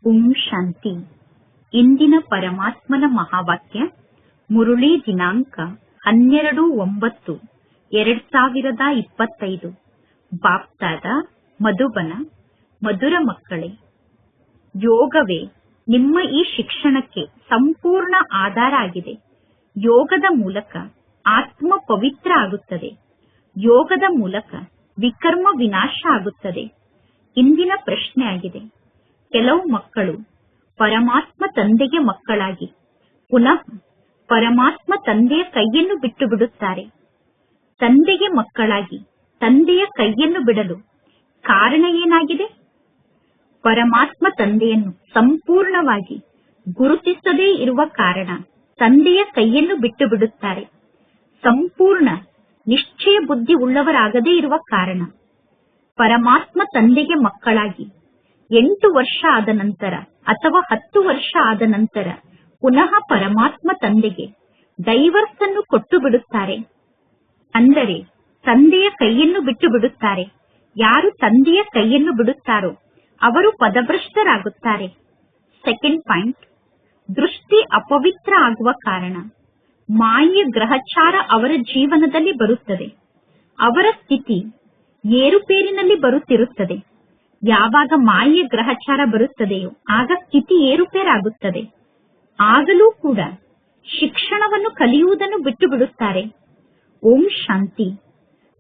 ಓಂ ಶಾಂತಿ. ಇಂದಿನ ಪರಮಾತ್ಮನ ಮಹಾವಾಕ್ಯ ಮುರುಳಿ ದಿನಾಂಕ 12/9/2025. ಬಾಪ್ತಾದ ಮಧುಬನ. ಮಧುರ ಮಕ್ಕಳೇ, ಯೋಗವೇ ನಿಮ್ಮ ಈ ಶಿಕ್ಷಣಕ್ಕೆ ಸಂಪೂರ್ಣ ಆಧಾರ ಆಗಿದೆ. ಯೋಗದ ಮೂಲಕ ಆತ್ಮ ಪವಿತ್ರ ಆಗುತ್ತದೆ. ಯೋಗದ ಮೂಲಕ ವಿಕರ್ಮ ವಿನಾಶ ಆಗುತ್ತದೆ. ಇಂದಿನ ಪ್ರಶ್ನೆ ಆಗಿದೆ, ಕೆಲವು ಮಕ್ಕಳು ಪರಮಾತ್ಮ ತಂದೆಗೆ ಮಕ್ಕಳಾಗಿ ಪುನಃ ಪರಮಾತ್ಮ ತಂದೆಯ ಕೈಯನ್ನು ಬಿಟ್ಟು ಬಿಡುತ್ತಾರೆ. ತಂದೆಗೆ ಮಕ್ಕಳಾಗಿ ತಂದೆಯ ಕೈಯನ್ನು ಬಿಡಲು ಕಾರಣ ಏನಾಗಿದೆ? ಪರಮಾತ್ಮ ತಂದೆಯನ್ನು ಸಂಪೂರ್ಣವಾಗಿ ಗುರುತಿಸದೇ ಇರುವ ಕಾರಣ ತಂದೆಯ ಕೈಯನ್ನು ಬಿಟ್ಟು ಬಿಡುತ್ತಾರೆ. ಸಂಪೂರ್ಣ ನಿಶ್ಚಯ ಬುದ್ಧಿ ಉಳ್ಳವರಾಗದೇ ಇರುವ ಕಾರಣ ಪರಮಾತ್ಮ ತಂದೆಗೆ ಮಕ್ಕಳಾಗಿ 8 ವರ್ಷ ಆದ ನಂತರ ಅಥವಾ 10 ವರ್ಷ ಆದ ನಂತರ ಪುನಃ ಪರಮಾತ್ಮ ತಂದೆಗೆ ಡೈವರ್ಸ್ ಅನ್ನು ಕೊಟ್ಟು ಬಿಡುತ್ತಾರೆ. ಅಂದರೆ ತಂದೆಯ ಕೈಯನ್ನು ಬಿಟ್ಟು ಬಿಡುತ್ತಾರೆ. ಯಾರು ತಂದೆಯ ಕೈಯನ್ನು ಬಿಡುತ್ತಾರೋ ಅವರು ಪದಭ್ರಷ್ಟರಾಗುತ್ತಾರೆ. ಸೆಕೆಂಡ್ ಪಾಯಿಂಟ್, ದೃಷ್ಟಿ ಅಪವಿತ್ರ ಆಗುವ ಕಾರಣ ಮಾಯೆಯ ಗ್ರಹಚಾರ ಅವರ ಜೀವನದಲ್ಲಿ ಬರುತ್ತದೆ. ಅವರ ಸ್ಥಿತಿ ಏರುಪೇರಿನಲ್ಲಿ ಬರುತ್ತಿರುತ್ತದೆ. ಯಾವಾಗ ಮಾಯೆಯ ಗ್ರಹಚಾರ ಬರುತ್ತದೆಯೋ ಆಗ ಸ್ಥಿತಿ ಏರುಪೇರಾಗುತ್ತದೆ. ಆಗಲೂ ಕೂಡ ಶಿಕ್ಷಣವನ್ನು ಕಲಿಯುವುದನ್ನು ಬಿಟ್ಟು ಬಿಡುತ್ತಾರೆ. ಓಂ ಶಾಂತಿ.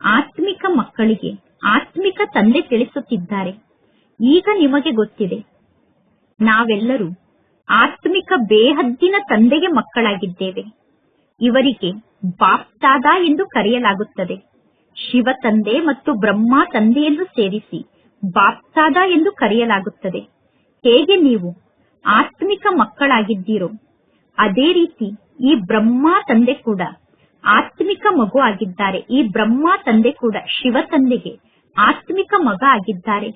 ಆತ್ಮಿಕ ಮಕ್ಕಳಿಗೆ ಆತ್ಮಿಕ ತಂದೆ ತಿಳಿಸುತ್ತಿದ್ದಾರೆ. ಈಗ ನಿಮಗೆ ಗೊತ್ತಿದೆ, ನಾವೆಲ್ಲರೂ ಆತ್ಮಿಕ ಬೇಹದ್ದಿನ ತಂದೆಗೆ ಮಕ್ಕಳಾಗಿದ್ದೇವೆ. ಇವರಿಗೆ ಬಾಪ್ತಾದ ಎಂದು ಕರೆಯಲಾಗುತ್ತದೆ. ಶಿವ ತಂದೆ ಮತ್ತು ಬ್ರಹ್ಮ ತಂದೆಯನ್ನು ಸೇರಿಸಿ ಬಾಪ್ತಾದ ಎಂದು ಕರೆಯಲಾಗುತ್ತದೆ. ಹೇಗೆ ನೀವು ಆತ್ಮಿಕ ಮಕ್ಕಳಾಗಿದ್ದೀರೋ ಅದೇ ರೀತಿ ಈ ಬ್ರಹ್ಮ ತಂದೆ ಕೂಡ ಆತ್ಮಿಕ ಮಗು ಆಗಿದ್ದಾರೆ. ಈ ಬ್ರಹ್ಮ ತಂದೆ ಕೂಡ ಶಿವ ತಂದೆಗೆ ಆತ್ಮಿಕ ಮಗ ಆಗಿದ್ದಾರೆ.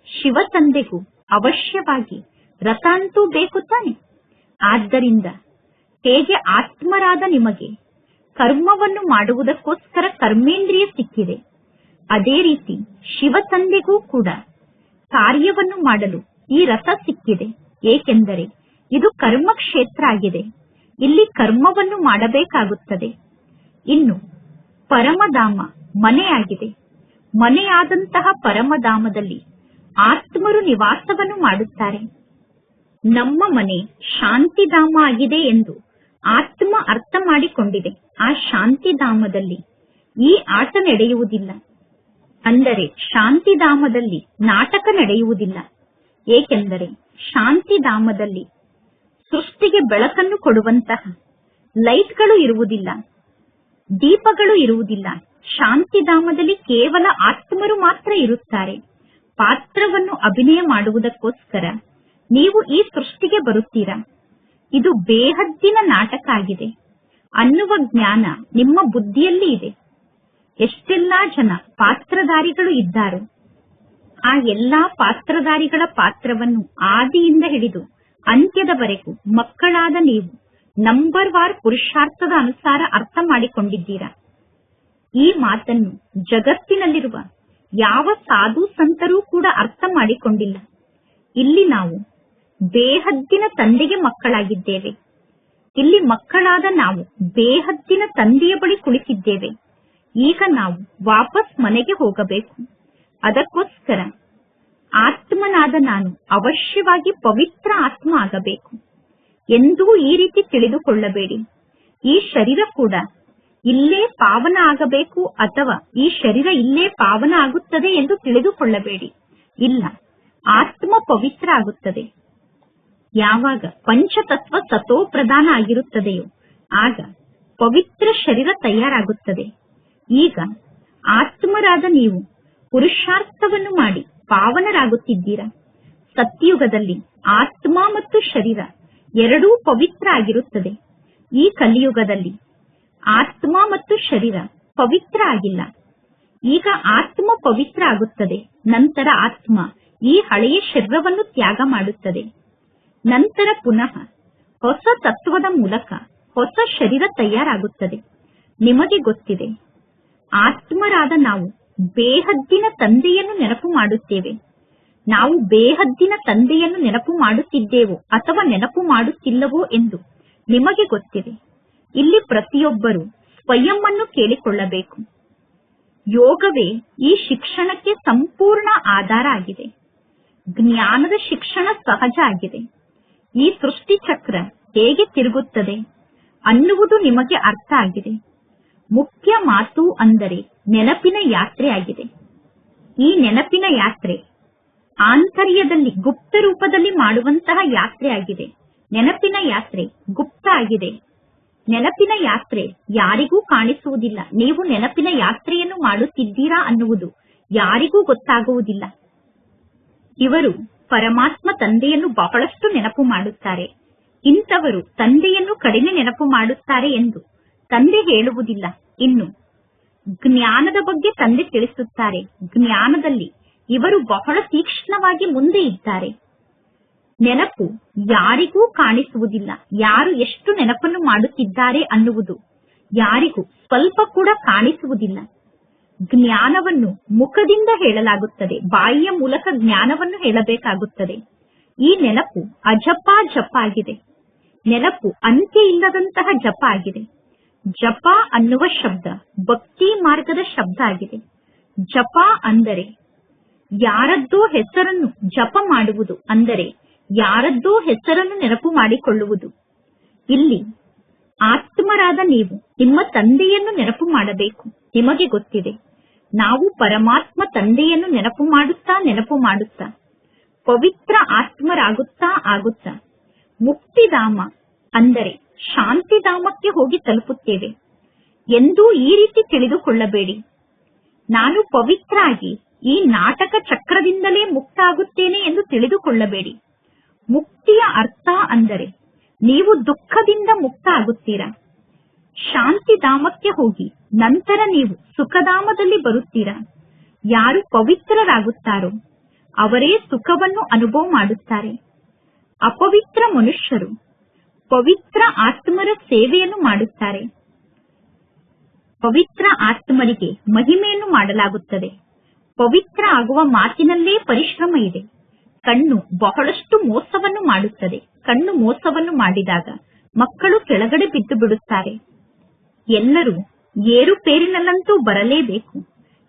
ಶಿವ ತಂದೆಗೂ ಅವಶ್ಯವಾಗಿ ರಥ ಅಂತೂ ಬೇಕು ತಾನೆ. ಆದ್ದರಿಂದ ಹೇಗೆ ಆತ್ಮರಾದ ನಿಮಗೆ ಕರ್ಮವನ್ನು ಮಾಡುವುದಕ್ಕೋಸ್ಕರ ಕರ್ಮೇಂದ್ರಿಯ ಸಿಕ್ಕಿದೆ, ಅದೇ ರೀತಿ ಶಿವ ತಂದೆಗೂ ಕೂಡ ಕಾರ್ಯವನ್ನು ಮಾಡಲು ಈ ರಥ ಸಿಕ್ಕಿದೆ. ಏಕೆಂದರೆ ಇದು ಕರ್ಮ ಕ್ಷೇತ್ರ ಆಗಿದೆ. ಇಲ್ಲಿ ಕರ್ಮವನ್ನು ಮಾಡಬೇಕಾಗುತ್ತದೆ. ಇನ್ನು ಪರಮಧಾಮ ಮನೆಯಾಗಿದೆ. ಮನೆಯಾದಂತಹ ಪರಮಧಾಮದಲ್ಲಿ ಆತ್ಮರು ನಿವಾಸವನ್ನು ಮಾಡುತ್ತಾರೆ. ನಮ್ಮ ಮನೆ ಶಾಂತಿಧಾಮ ಆಗಿದೆ ಎಂದು ಆತ್ಮ ಅರ್ಥ ಮಾಡಿಕೊಂಡಿದೆ. ಆ ಶಾಂತಿಧಾಮದಲ್ಲಿ ಈ ಆಟ ನಡೆಯುವುದಿಲ್ಲ. ಅಂದರೆ ಶಾಂತಿಧಾಮದಲ್ಲಿ ನಾಟಕ ನಡೆಯುವುದಿಲ್ಲ. ಏಕೆಂದರೆ ಶಾಂತಿಧಾಮದಲ್ಲಿ ಸೃಷ್ಟಿಗೆ ಬೆಳಕನ್ನು ಕೊಡುವಂತಹ ಲೈಟ್ಗಳು ಇರುವುದಿಲ್ಲ, ದೀಪಗಳು ಇರುವುದಿಲ್ಲ. ಶಾಂತಿಧಾಮದಲ್ಲಿ ಕೇವಲ ಆತ್ಮರು ಮಾತ್ರ ಇರುತ್ತಾರೆ. ಪಾತ್ರವನ್ನು ಅಭಿನಯ ಮಾಡುವುದಕ್ಕೋಸ್ಕರ ನೀವು ಈ ಸೃಷ್ಟಿಗೆ ಬರುತ್ತೀರಾ. ಇದು ಬೇಹದ್ದಿನ ನಾಟಕ ಆಗಿದೆ ಅನ್ನುವ ಜ್ಞಾನ ನಿಮ್ಮ ಬುದ್ಧಿಯಲ್ಲಿ ಇದೆ. ಎಷ್ಟೆಲ್ಲಾ ಜನ ಪಾತ್ರಧಾರಿಗಳು ಇದ್ದಾರೋ ಆ ಎಲ್ಲಾ ಪಾತ್ರಧಾರಿಗಳ ಪಾತ್ರವನ್ನು ಆದಿಯಿಂದ ಹಿಡಿದು ಅಂತ್ಯದವರೆಗೂ ಮಕ್ಕಳಾದ ನೀವು ನಂಬರ್ ವಾರ್ ಪುರುಷಾರ್ಥದ ಅನುಸಾರ ಅರ್ಥ ಮಾಡಿಕೊಂಡಿದ್ದೀರಾ. ಈ ಮಾತನ್ನು ಜಗತ್ತಿನಲ್ಲಿರುವ ಯಾವ ಸಾಧು ಸಂತರೂ ಕೂಡ ಅರ್ಥ ಮಾಡಿಕೊಂಡಿಲ್ಲ. ಇಲ್ಲಿ ನಾವು ಬೇಹದ್ದಿನ ತಂದೆಗೆ ಮಕ್ಕಳಾಗಿದ್ದೇವೆ. ಇಲ್ಲಿ ಮಕ್ಕಳಾದ ನಾವು ಬೇಹದ್ದಿನ ತಂದೆಯ ಬಳಿ ಕುಳಿತಿದ್ದೇವೆ. ಈಗ ನಾವು ವಾಪಸ್ ಮನೆಗೆ ಹೋಗಬೇಕು. ಅದಕ್ಕೋಸ್ಕರ ಆತ್ಮನಾದ ನಾನು ಅವಶ್ಯವಾಗಿ ಪವಿತ್ರ ಆತ್ಮ ಆಗಬೇಕು. ಎಂದೂ ಈ ರೀತಿ ತಿಳಿದುಕೊಳ್ಳಬೇಡಿ, ಈ ಶರೀರ ಕೂಡ ಇಲ್ಲೇ ಪಾವನ ಆಗಬೇಕು ಅಥವಾ ಈ ಶರೀರ ಇಲ್ಲೇ ಪಾವನ ಆಗುತ್ತದೆ ಎಂದು ತಿಳಿದುಕೊಳ್ಳಬೇಡಿ. ಇಲ್ಲ, ಆತ್ಮ ಪವಿತ್ರ ಆಗುತ್ತದೆ. ಯಾವಾಗ ಪಂಚತತ್ವ ಸತೋ ಪ್ರಧಾನ ಆಗಿರುತ್ತದೆಯೋ ಆಗ ಪವಿತ್ರ ಶರೀರ ತಯಾರಾಗುತ್ತದೆ. ಈಗ ಆತ್ಮರಾದ ನೀವು ಪುರುಷಾರ್ಥವನ್ನು ಮಾಡಿ ಪಾವನರಾಗುತ್ತಿದ್ದೀರಾ. ಸತ್ಯಯುಗದಲ್ಲಿ ಆತ್ಮ ಮತ್ತು ಶರೀರ ಎರಡೂ ಪವಿತ್ರ ಆಗಿರುತ್ತದೆ. ಈ ಕಲಿಯುಗದಲ್ಲಿ ಆತ್ಮ ಮತ್ತು ಶರೀರ ಪವಿತ್ರ ಆಗಿಲ್ಲ. ಈಗ ಆತ್ಮ ಪವಿತ್ರ ಆಗುತ್ತದೆ. ನಂತರ ಆತ್ಮ ಈ ಹಳೆಯ ಶರೀರವನ್ನು ತ್ಯಾಗ ಮಾಡುತ್ತದೆ. ನಂತರ ಪುನಃ ಹೊಸ ತತ್ವದ ಮೂಲಕ ಹೊಸ ಶರೀರ ತಯಾರಾಗುತ್ತದೆ. ನಿಮಗೆ ಗೊತ್ತಿದೆ, ಆತ್ಮರಾದ ನಾವು ಬೇಹದ್ದಿನ ತಂದೆಯನ್ನು ನೆನಪು ಮಾಡುತ್ತೇವೆ. ನಾವು ಬೇಹದ್ದಿನ ತಂದೆಯನ್ನು ನೆನಪು ಮಾಡುತ್ತಿದ್ದೇವೋ ಅಥವಾ ನೆನಪು ಮಾಡುತ್ತಿಲ್ಲವೋ ಎಂದು ನಿಮಗೆ ಗೊತ್ತಿದೆ. ಇಲ್ಲಿ ಪ್ರತಿಯೊಬ್ಬರೂ ಸ್ವಯಂ ಅನ್ನು ಕೇಳಿಕೊಳ್ಳಬೇಕು. ಯೋಗವೇ ಈ ಶಿಕ್ಷಣಕ್ಕೆ ಸಂಪೂರ್ಣ ಆಧಾರ ಆಗಿದೆ. ಜ್ಞಾನದ ಶಿಕ್ಷಣ ಸಹಜ ಆಗಿದೆ. ಈ ಸೃಷ್ಟಿ ಚಕ್ರ ಹೇಗೆ ತಿರುಗುತ್ತದೆ ಅನ್ನುವುದು ನಿಮಗೆ ಅರ್ಥ ಆಗಿದೆ. ಮುಖ್ಯ ಮಾತು ಅಂದರೆ ನೆನಪಿನ ಯಾತ್ರೆ ಆಗಿದೆ. ಈ ನೆನಪಿನ ಯಾತ್ರೆ ಆಂತರ್ಯದಲ್ಲಿ ಗುಪ್ತ ರೂಪದಲ್ಲಿ ಮಾಡುವಂತಹ ಯಾತ್ರೆ ಆಗಿದೆ. ನೆನಪಿನ ಯಾತ್ರೆ ಗುಪ್ತ ಆಗಿದೆ. ನೆನಪಿನ ಯಾತ್ರೆ ಯಾರಿಗೂ ಕಾಣಿಸುವುದಿಲ್ಲ. ನೀವು ನೆನಪಿನ ಯಾತ್ರೆಯನ್ನು ಮಾಡುತ್ತಿದ್ದೀರಾ ಅನ್ನುವುದು ಯಾರಿಗೂ ಗೊತ್ತಾಗುವುದಿಲ್ಲ. ಇವರು ಪರಮಾತ್ಮ ತಂದೆಯನ್ನು ಬಹಳಷ್ಟು ನೆನಪು ಮಾಡುತ್ತಾರೆ, ಇಂಥವರು ತಂದೆಯನ್ನು ಕಡಿಮೆ ನೆನಪು ಮಾಡುತ್ತಾರೆ ಎಂದು ತಂದೆ ಹೇಳುವುದಿಲ್ಲ. ಇನ್ನು ಜ್ಞಾನದ ಬಗ್ಗೆ ತಂದೆ ತಿಳಿಸುತ್ತಾರೆ. ಜ್ಞಾನದಲ್ಲಿ ಇವರು ಬಹಳ ತೀಕ್ಷ್ಣವಾಗಿ ಮುಂದೆ ಇದ್ದಾರೆ. ನೆನಪು ಯಾರಿಗೂ ಕಾಣಿಸುವುದಿಲ್ಲ. ಯಾರು ಎಷ್ಟು ನೆನಪನ್ನು ಮಾಡುತ್ತಿದ್ದಾರೆ ಅನ್ನುವುದು ಯಾರಿಗೂ ಸ್ವಲ್ಪ ಕೂಡ ಕಾಣಿಸುವುದಿಲ್ಲ. ಜ್ಞಾನವನ್ನು ಮುಖದಿಂದ ಹೇಳಲಾಗುತ್ತದೆ, ಬಾಯಿಯ ಮೂಲಕ ಜ್ಞಾನವನ್ನು ಹೇಳಬೇಕಾಗುತ್ತದೆ. ಈ ನೆನಪು ಅಜಪ ಜಪ ಆಗಿದೆ. ನೆನಪು ಅಂತ್ಯ ಇಲ್ಲದಂತಹ ಜಪ ಆಗಿದೆ. ಜಪ ಅನ್ನುವ ಶಬ್ದ ಭಕ್ತಿ ಮಾರ್ಗದ ಶಬ್ದ ಆಗಿದೆ. ಜಪ ಅಂದರೆ ಯಾರದ್ದೋ ಹೆಸರನ್ನು ಜಪ ಮಾಡುವುದು, ಅಂದರೆ ಯಾರದ್ದೋ ಹೆಸರನ್ನು ನೆನಪು ಮಾಡಿಕೊಳ್ಳುವುದು. ಇಲ್ಲಿ ಆತ್ಮರಾದ ನೀವು ನಿಮ್ಮ ತಂದೆಯನ್ನು ನೆನಪು ಮಾಡಬೇಕು. ನಿಮಗೆ ಗೊತ್ತಿದೆ, ನಾವು ಪರಮಾತ್ಮ ತಂದೆಯನ್ನು ನೆನಪು ಮಾಡುತ್ತಾ ಪವಿತ್ರ ಆತ್ಮರಾಗುತ್ತಾ ಆಗುತ್ತಾ ಮುಕ್ತಿಧಾಮ ಅಂದರೆ ಶಾಂತಿಧಾಮಕ್ಕೆ ಹೋಗಿ ತಲುಪುತ್ತೇವೆ. ಎಂದೂ ಈ ರೀತಿ ತಿಳಿದುಕೊಳ್ಳಬೇಡಿ, ನಾನು ಪವಿತ್ರ ಆಗಿ ಈ ನಾಟಕ ಚಕ್ರದಿಂದಲೇ ಮುಕ್ತ ಆಗುತ್ತೇನೆ ಎಂದು ತಿಳಿದುಕೊಳ್ಳಬೇಡಿ. ಮುಕ್ತಿಯ ಅರ್ಥ ಅಂದರೆ ನೀವು ದುಃಖದಿಂದ ಮುಕ್ತ ಆಗುತ್ತೀರಾ, ಶಾಂತಿಧಾಮಕ್ಕೆ ಹೋಗಿ ನಂತರ ನೀವು ಸುಖಧಾಮದಲ್ಲಿ ಬರುತ್ತೀರಾ. ಯಾರು ಪವಿತ್ರರಾಗುತ್ತಾರೋ ಅವರೇ ಸುಖವನ್ನು ಅನುಭವ ಮಾಡುತ್ತಾರೆ. ಅಪವಿತ್ರ ಮನುಷ್ಯರು ಪವಿತ್ರ ಆತ್ಮರ ಸೇವೆಯನ್ನು ಮಾಡುತ್ತಾರೆ. ಪವಿತ್ರ ಆತ್ಮರಿಗೆ ಮಹಿಮೆಯನ್ನು ಮಾಡಲಾಗುತ್ತದೆ. ಪವಿತ್ರ ಆಗುವ ಮಾತಿನಲ್ಲೇ ಪರಿಶ್ರಮ ಇದೆ. ಕಣ್ಣು ಬಹಳಷ್ಟು ಮೋಸವನ್ನು ಮಾಡುತ್ತದೆ. ಕಣ್ಣು ಮೋಸವನ್ನು ಮಾಡಿದಾಗ ಮಕ್ಕಳು ಕೆಳಗಡೆ ಬಿದ್ದು ಬಿಡುತ್ತಾರೆ. ಎಲ್ಲರೂ ಏರುಪೇರಿನಲ್ಲಂತೂ ಬರಲೇಬೇಕು.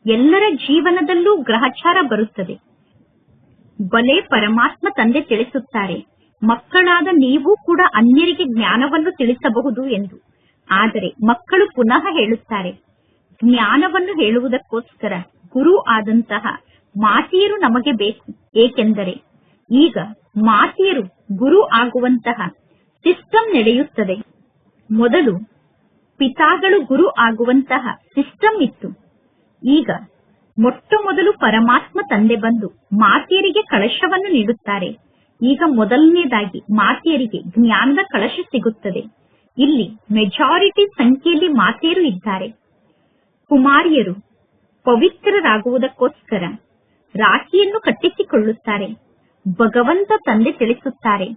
ಎಲ್ಲರ ಜೀವನದಲ್ಲೂ ಗ್ರಹಚಾರ ಬರುತ್ತದೆ. ಬಲೆ ಪರಮಾತ್ಮ ತಂದೆ ತಿಳಿಸುತ್ತಾರೆ, ಮಕ್ಕಳಾದ ನೀವು ಕೂಡ ಅನ್ಯರಿಗೆ ಜ್ಞಾನವನ್ನು ತಿಳಿಸಬಹುದು ಎಂದು. ಆದರೆ ಮಕ್ಕಳು ಪುನಃ ಹೇಳುತ್ತಾರೆ, ಜ್ಞಾನವನ್ನು ಹೇಳುವುದಕ್ಕೋಸ್ಕರ ಗುರು ಆದಂತಹ ಮಾತೆಯರು ನಮಗೆ ಬೇಕು. ಏಕೆಂದರೆ ಈಗ ಮಾತೆಯರು ಗುರು ಆಗುವಂತಹ ಸಿಸ್ಟಮ್ ನಡೆಯುತ್ತದೆ. ಮೊದಲು ಪಿತಾಗಳು ಗುರು ಆಗುವಂತಹ ಸಿಸ್ಟಮ್ ಇತ್ತು. ಈಗ ಮೊಟ್ಟ ಮೊದಲು ಪರಮಾತ್ಮ ತಂದೆ ಬಂದು ಮಾತೆಯರಿಗೆ ಕಳಶವನ್ನು ನೀಡುತ್ತಾರೆ. ಈಗ ಮೊದಲನೇದಾಗಿ ಮಾತೆಯರಿಗೆ ಜ್ಞಾನದ ಕಳಶ ಸಿಗುತ್ತದೆ. ಇಲ್ಲಿ ಮೆಜಾರಿಟಿ ಸಂಖ್ಯೆಯಲ್ಲಿ ಮಾತೆಯರು ಇದ್ದಾರೆ. ಕುಮಾರಿಯರು ಪವಿತ್ರರಾಗುವುದಕ್ಕೋಸ್ಕರ ರಾಖಿಯನ್ನು ಕಟ್ಟಿಸಿಕೊಳ್ಳುತ್ತಾರೆ. ಭಗವಂತ ತಂದೆ ತಿಳಿಸುತ್ತಾರೆ,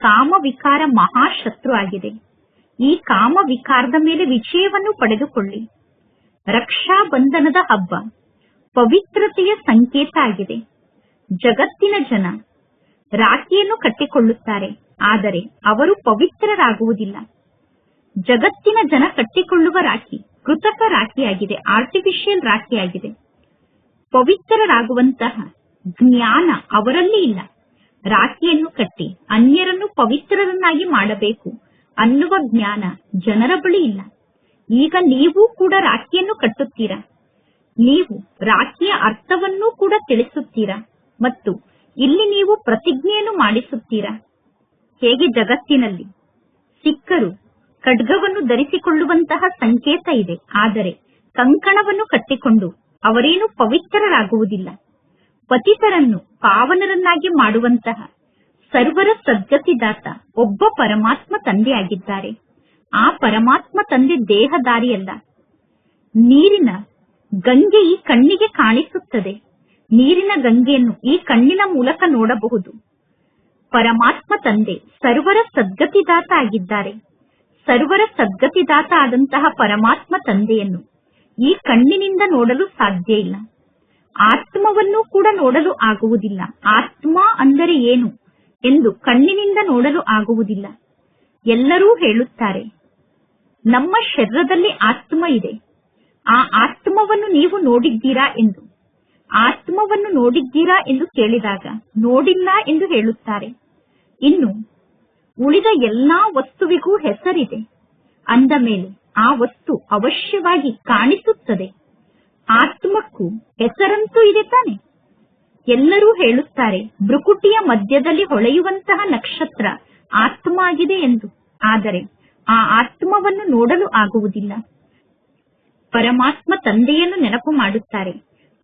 ಕಾಮ ವಿಕಾರ ಮಹಾಶತ್ರು ಆಗಿದೆ. ಈ ಕಾಮ ವಿಕಾರದ ಮೇಲೆ ವಿಜಯವನ್ನು ಪಡೆದುಕೊಳ್ಳಿ. ರಕ್ಷಾ ಬಂಧನದ ಹಬ್ಬ ಪವಿತ್ರತೆಯ ಸಂಕೇತ ಆಗಿದೆ. ಜಗತ್ತಿನ ಜನ ರಾಖಿಯನ್ನು ಕಟ್ಟಿಕೊಳ್ಳುತ್ತಾರೆ, ಆದರೆ ಅವರು ಪವಿತ್ರರಾಗುವುದಿಲ್ಲ. ಜಗತ್ತಿನ ಜನ ಕಟ್ಟಿಕೊಳ್ಳುವ ರಾಖಿ ಕೃತಕ ರಾಖಿಯಾಗಿದೆ, ಆರ್ಟಿಫಿಷಿಯಲ್ ರಾಖಿಯಾಗಿದೆ. ಪವಿತ್ರರಾಗುವಂತಹ ಜ್ಞಾನ ಅವರಲ್ಲಿ ಇಲ್ಲ. ರಾಖಿಯನ್ನು ಕಟ್ಟಿ ಅನ್ಯರನ್ನು ಪವಿತ್ರರನ್ನಾಗಿ ಮಾಡಬೇಕು ಅನ್ನುವ ಜ್ಞಾನ ಜನರ ಬಳಿ ಇಲ್ಲ. ಈಗ ನೀವು ಕೂಡ ರಾಖಿಯನ್ನು ಕಟ್ಟುತ್ತೀರಾ. ನೀವು ರಾಖಿಯ ಅರ್ಥವನ್ನೂ ಕೂಡ ತಿಳಿಸುತ್ತೀರಾ ಮತ್ತು ಇಲ್ಲಿ ನೀವು ಪ್ರತಿಜ್ಞೆಯನ್ನು ಮಾಡಿಸುತ್ತೀರಾ. ಹೇಗೆ ಜಗತ್ತಿನಲ್ಲಿ ಸಿಖ್ಖರು ಖಡ್ಗವನ್ನು ಧರಿಸಿಕೊಳ್ಳುವಂತಹ ಸಂಕೇತ ಇದೆ, ಆದರೆ ಕಂಕಣವನ್ನು ಕಟ್ಟಿಕೊಂಡು ಅವರೇನು ಪವಿತ್ರರಾಗುವುದಿಲ್ಲ. ಪತಿತರನ್ನು ಪಾವನರನ್ನಾಗಿ ಮಾಡುವಂತಹ ಸರ್ವರ ಸದ್ಗತಿದಾತ ಒಬ್ಬ ಪರಮಾತ್ಮ ತಂದೆಯಾಗಿದ್ದಾರೆ. ಆ ಪರಮಾತ್ಮ ತಂದೆ ದೇಹದಾರಿಯಲ್ಲ. ನೀರಿನ ಗಂಗೆ ಈ ಕಣ್ಣಿಗೆ ಕಾಣಿಸುತ್ತದೆ. ನೀರಿನ ಗಂಗೆಯನ್ನು ಈ ಕಣ್ಣಿನ ಮೂಲಕ ನೋಡಬಹುದು. ಪರಮಾತ್ಮ ತಂದೆ ಸರ್ವರ ಸದ್ಗತಿದಾತ ಆಗಿದ್ದಾರೆ. ಸರ್ವರ ಸದ್ಗತಿದಾತ ಆದಂತಹ ಪರಮಾತ್ಮ ತಂದೆಯನ್ನು ಈ ಕಣ್ಣಿನಿಂದ ನೋಡಲು ಸಾಧ್ಯ ಇಲ್ಲ. ಆತ್ಮವನ್ನು ಕೂಡ ನೋಡಲು ಆಗುವುದಿಲ್ಲ. ಆತ್ಮ ಅಂದರೆ ಏನು ಎಂದು ಕಣ್ಣಿನಿಂದ ನೋಡಲು ಆಗುವುದಿಲ್ಲ. ಎಲ್ಲರೂ ಹೇಳುತ್ತಾರೆ, ನಮ್ಮ ಶರೀರದಲ್ಲಿ ಆತ್ಮ ಇದೆ, ಆ ಆತ್ಮವನ್ನು ನೀವು ನೋಡಿದ್ದೀರಾ ಎಂದು. ಆತ್ಮವನ್ನು ನೋಡಿದ್ದೀರಾ ಎಂದು ಕೇಳಿದಾಗ ನೋಡಿಲ್ಲ ಎಂದು ಹೇಳುತ್ತಾರೆ. ಇನ್ನು ಉಳಿದ ಎಲ್ಲಾ ವಸ್ತುವಿಗೂ ಹೆಸರಿದೆ ಅಂದ ಮೇಲೆ ಆ ವಸ್ತು ಅವಶ್ಯವಾಗಿ ಕಾಣಿಸುತ್ತದೆ. ಆತ್ಮಕ್ಕೂ ಹೆಸರಂತೂ ಇದೆ ತಾನೆ. ಎಲ್ಲರೂ ಹೇಳುತ್ತಾರೆ, ಭ್ರುಕುಟಿಯ ಮಧ್ಯದಲ್ಲಿ ಹೊಳೆಯುವಂತಹ ನಕ್ಷತ್ರ ಆತ್ಮ ಆಗಿದೆ ಎಂದು. ಆದರೆ ಆ ಆತ್ಮವನ್ನು ನೋಡಲು ಆಗುವುದಿಲ್ಲ. ಪರಮಾತ್ಮ ತಂದೆಯನ್ನು ನೆನಪು ಮಾಡುತ್ತಾರೆ.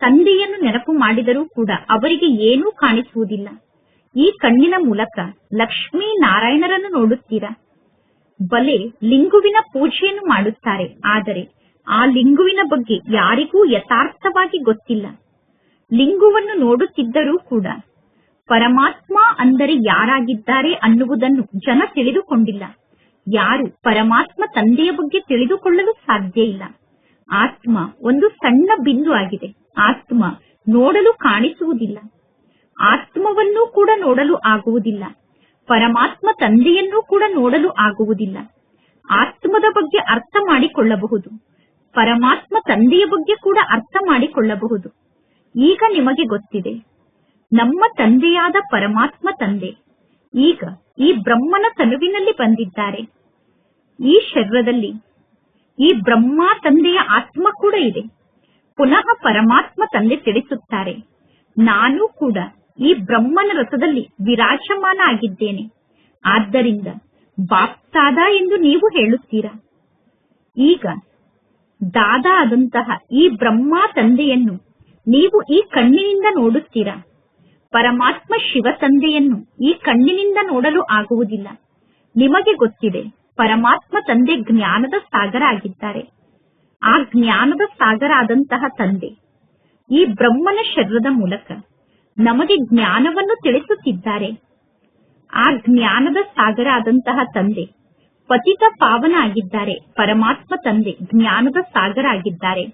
ತಂದೆಯನ್ನು ನೆನಪು ಮಾಡಿದರೂ ಕೂಡ ಅವರಿಗೆ ಏನೂ ಕಾಣಿಸುವುದಿಲ್ಲ. ಈ ಕಣ್ಣಿನ ಮೂಲಕ ಲಕ್ಷ್ಮೀ ನಾರಾಯಣರನ್ನು ನೋಡುತ್ತೀರಾ. ಬಲೆ ಲಿಂಗುವಿನ ಪೂಜೆಯನ್ನು ಮಾಡುತ್ತಾರೆ. ಆದರೆ ಆ ಲಿಂಗುವಿನ ಬಗ್ಗೆ ಯಾರಿಗೂ ಯಥಾರ್ಥವಾಗಿ ಗೊತ್ತಿಲ್ಲ. ಲಿಂಗುವನ್ನು ನೋಡುತ್ತಿದ್ದರೂ ಕೂಡ ಪರಮಾತ್ಮ ಅಂದರೆ ಯಾರಾಗಿದ್ದಾರೆ ಅನ್ನುವುದನ್ನು ಜನ ತಿಳಿದುಕೊಂಡಿಲ್ಲ. ಯಾರು ಪರಮಾತ್ಮ ತಂದೆಯ ಬಗ್ಗೆ ತಿಳಿದುಕೊಳ್ಳಲು ಸಾಧ್ಯ ಇಲ್ಲ. ಆತ್ಮ ಒಂದು ಸಣ್ಣ ಬಿಂದು ಆಗಿದೆ. ಆತ್ಮ ನೋಡಲು ಕಾಣಿಸುವುದಿಲ್ಲ. ಆತ್ಮವನ್ನೂ ಕೂಡ ನೋಡಲು ಆಗುವುದಿಲ್ಲ. ಪರಮಾತ್ಮ ತಂದೆಯನ್ನೂ ಕೂಡ ನೋಡಲು ಆಗುವುದಿಲ್ಲ. ಆತ್ಮದ ಬಗ್ಗೆ ಅರ್ಥ ಮಾಡಿಕೊಳ್ಳಬಹುದು, ಪರಮಾತ್ಮ ತಂದೆಯ ಬಗ್ಗೆ ಕೂಡ ಅರ್ಥ ಮಾಡಿಕೊಳ್ಳಬಹುದು. ಈಗ ನಿಮಗೆ ಗೊತ್ತಿದೆ, ನಮ್ಮ ತಂದೆಯಾದ ಪರಮಾತ್ಮ ತಂದೆ ಈಗ ಈ ಬ್ರಹ್ಮನ ತನುವಿನಲ್ಲಿ ಬಂದಿದ್ದಾರೆ. ಈ ಶರೀರದಲ್ಲಿ ಈ ಬ್ರಹ್ಮ ತಂದೆಯ ಆತ್ಮ ಕೂಡ ಇದೆ. ಪುನಃ ಪರಮಾತ್ಮ ತಂದೆ ತಿಳಿಸುತ್ತಾರೆ, ನಾನು ಕೂಡ ಈ ಬ್ರಹ್ಮನ ರಥದಲ್ಲಿ ವಿರಾಜಮಾನ ಆಗಿದ್ದೇನೆ. ಆದ್ದರಿಂದ ಬಾಪ್ತಾದ ಎಂದು ನೀವು ಹೇಳುತ್ತೀರಾ. ಈಗ ದಾದಾ ಆದಂತಹ ಈ ಬ್ರಹ್ಮ ತಂದೆಯನ್ನು ನೀವು ಈ ಕಣ್ಣಿನಿಂದ ನೋಡುತ್ತೀರಾ. ಪರಮಾತ್ಮ ಶಿವ ತಂದೆಯನ್ನು ಈ ಕಣ್ಣಿನಿಂದ ನೋಡಲು ಆಗುವುದಿಲ್ಲ. ನಿಮಗೆ ಗೊತ್ತಿದೆ, ಪರಮಾತ್ಮ ತಂದೆ ಜ್ಞಾನದ ಸಾಗರ ಆಗಿದ್ದಾರೆ. ಆ ಜ್ಞಾನದ ಸಾಗರ ಆದಂತಹ ತಂದೆ ಈ ಬ್ರಹ್ಮನ ಶರೀರದ ಮೂಲಕ ನಮಗೆ ಜ್ಞಾನವನ್ನು ತಿಳಿಸುತ್ತಿದ್ದಾರೆ. ಆ ಜ್ಞಾನದ ಸಾಗರ ಆದಂತಹ ತಂದೆ ಪತಿತ ಪಾವನ ಆಗಿದ್ದಾರೆ. ಪರಮಾತ್ಮ ತಂದೆ ಜ್ಞಾನದ ಸಾಗರ ಆಗಿದ್ದಾರೆ,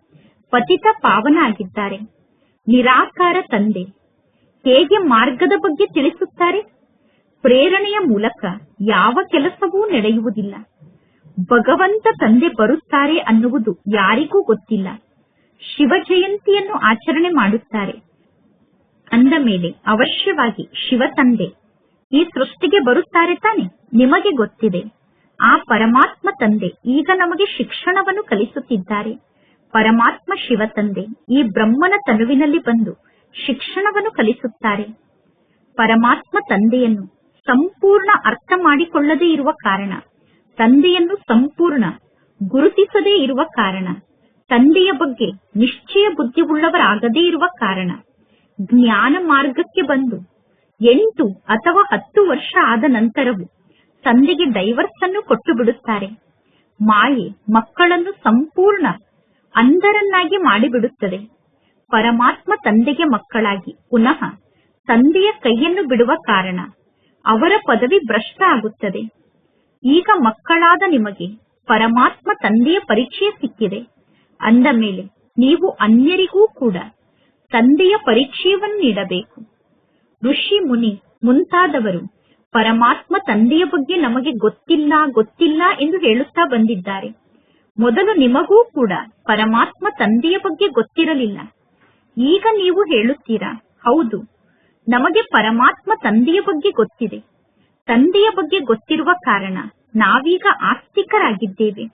ಪತಿತ ಪಾವನ ಆಗಿದ್ದಾರೆ. ನಿರಾಕಾರ ತಂದೆ ಹೇಗೆ ಮಾರ್ಗದ ಬಗ್ಗೆ ತಿಳಿಸುತ್ತಾರೆ? ಪ್ರೇರಣೆಯ ಮೂಲಕ ಯಾವ ಕೆಲಸವೂ ನಡೆಯುವುದಿಲ್ಲ. ಭಗವಂತ ತಂದೆ ಬರುತ್ತಾರೆ ಅನ್ನುವುದು ಯಾರಿಗೂ ಗೊತ್ತಿಲ್ಲ. ಶಿವ ಜಯಂತಿಯನ್ನು ಆಚರಣೆ ಮಾಡುತ್ತಾರೆ ಅಂದ ಮೇಲೆ ಅವಶ್ಯವಾಗಿ ಶಿವ ತಂದೆ ಈ ಸೃಷ್ಟಿಗೆ ಬರುತ್ತಾರೆ ತಾನೆ. ನಿಮಗೆ ಗೊತ್ತಿದೆ, ಆ ಪರಮಾತ್ಮ ತಂದೆ ಈಗ ನಮಗೆ ಶಿಕ್ಷಣವನ್ನು ಕಲಿಸುತ್ತಿದ್ದಾರೆ. ಪರಮಾತ್ಮ ಶಿವ ತಂದೆ ಈ ಬ್ರಹ್ಮನ ತನುವಿನಲ್ಲಿ ಬಂದು ಶಿಕ್ಷಣವನ್ನು ಕಲಿಸುತ್ತಾರೆ. ಪರಮಾತ್ಮ ತಂದೆಯನ್ನು ಸಂಪೂರ್ಣ ಅರ್ಥ ಮಾಡಿಕೊಳ್ಳದೇ ಇರುವ ಕಾರಣ, ತಂದೆಯನ್ನು ಸಂಪೂರ್ಣ ಗುರುತಿಸದೇ ಇರುವ ಕಾರಣ, ತಂದೆಯ ಬಗ್ಗೆ ನಿಶ್ಚಯ ಬುದ್ಧಿವುಳ್ಳವರಾಗದೇ ಇರುವ ಕಾರಣ, ಜ್ಞಾನ ಮಾರ್ಗಕ್ಕೆ ಬಂದು 8 ಅಥವಾ 10 ವರ್ಷ ಆದ ನಂತರವೂ ತಂದೆಗೆ ಡೈವರ್ಸ್ ಅನ್ನು ಕೊಟ್ಟು ಬಿಡುತ್ತಾರೆ. ಮಾಯೆ ಮಕ್ಕಳನ್ನು ಸಂಪೂರ್ಣ ಅಂಧರನ್ನಾಗಿ ಮಾಡಿಬಿಡುತ್ತದೆ. ಪರಮಾತ್ಮ ತಂದೆಗೆ ಮಕ್ಕಳಾಗಿ ಪುನಃ ತಂದೆಯ ಕೈಯನ್ನು ಬಿಡುವ ಕಾರಣ ಅವರ ಪದವಿ ಭ್ರಷ್ಟ ಆಗುತ್ತದೆ. ಈಗ ಮಕ್ಕಳಾದ ನಿಮಗೆ ಪರಮಾತ್ಮ ತಂದೆಯ ಪರಿಚಯ ಸಿಕ್ಕಿದೆ ಅಂದ ಮೇಲೆ ನೀವು ಅನ್ಯರಿಗೂ ಕೂಡ ತಂದೆಯ ಪರಿಚಯವನ್ನು ನೀಡಬೇಕು. ಋಷಿ ಮುನಿ ಮುಂತಾದವರು ಪರಮಾತ್ಮ ತಂದೆಯ ಬಗ್ಗೆ ನಮಗೆ ಗೊತ್ತಿಲ್ಲ ಗೊತ್ತಿಲ್ಲ ಎಂದು ಹೇಳುತ್ತಾ ಬಂದಿದ್ದಾರೆ. ಮೊದಲು ನಿಮಗೂ ಕೂಡ ಪರಮಾತ್ಮ ತಂದೆಯ ಬಗ್ಗೆ ಗೊತ್ತಿರಲಿಲ್ಲ. ಈಗ ನೀವು ಹೇಳುತ್ತೀರಾ, ಹೌದು, ನಮಗೆ ಪರಮಾತ್ಮ ತಂದೆಯ ಬಗ್ಗೆ ಗೊತ್ತಿದೆ. ತಂದೆಯ ಬಗ್ಗೆ ಗೊತ್ತಿರುವ ಕಾರಣ ನಾವೀಗ ಆಸ್ತಿಕರಾಗಿದ್ದೇವೆ.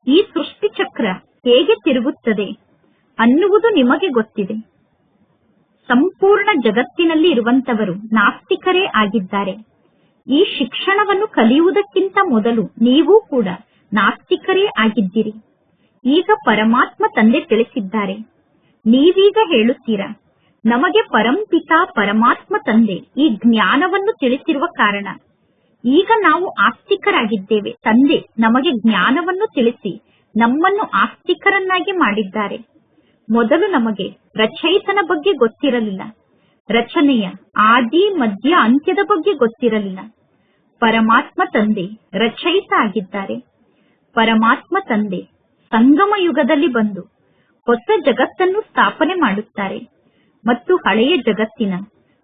ಈ ಸೃಷ್ಟಿ ಚಕ್ರ ಹೇಗೆ ತಿರುಗುತ್ತದೆ ಅನ್ನುವುದು ನಿಮಗೆ ಗೊತ್ತಿದೆ. ಸಂಪೂರ್ಣ ಜಗತ್ತಿನಲ್ಲಿ ಇರುವಂತವರು ನಾಸ್ತಿಕರೇ ಆಗಿದ್ದಾರೆ. ಈ ಶಿಕ್ಷಣವನ್ನು ಕಲಿಯುವುದಕ್ಕಿಂತ ಮೊದಲು ನೀವು ಕೂಡ ನಾಸ್ತಿಕರೇ ಆಗಿದ್ದೀರಿ. ಈಗ ಪರಮಾತ್ಮ ತಂದೆ ತಿಳಿಸಿದ್ದಾರೆ. ನೀವೀಗ ಹೇಳುತ್ತೀರಾ, ನಮಗೆ ಪರಂಪಿತ ಪರಮಾತ್ಮ ತಂದೆ ಈ ಜ್ಞಾನವನ್ನು ತಿಳಿಸಿರುವ ಕಾರಣ ಈಗ ನಾವು ಆಸ್ತಿಕರಾಗಿದ್ದೇವೆ. ತಂದೆ ನಮಗೆ ಜ್ಞಾನವನ್ನು ತಿಳಿಸಿ ನಮ್ಮನ್ನು ಆಸ್ತಿಕರನ್ನಾಗಿ ಮಾಡಿದ್ದಾರೆ. ಮೊದಲು ನಮಗೆ ರಚಯಿತನ ಬಗ್ಗೆ ಗೊತ್ತಿರಲಿಲ್ಲ. ರಚನೆಯ ಆದಿ ಮಧ್ಯ ಅಂತ್ಯದ ಬಗ್ಗೆ ಗೊತ್ತಿರಲಿಲ್ಲ. ಪರಮಾತ್ಮ ತಂದೆ ರಚಯಿತ ಆಗಿದ್ದಾರೆ. ಪರಮಾತ್ಮ ತಂದೆ ಸಂಗಮ ಯುಗದಲ್ಲಿ ಬಂದು ಹೊಸ ಜಗತ್ತನ್ನು ಸ್ಥಾಪನೆ ಮಾಡುತ್ತಾರೆ. ಮತ್ತು ಹಳೆಯ ಜಗತ್ತಿನ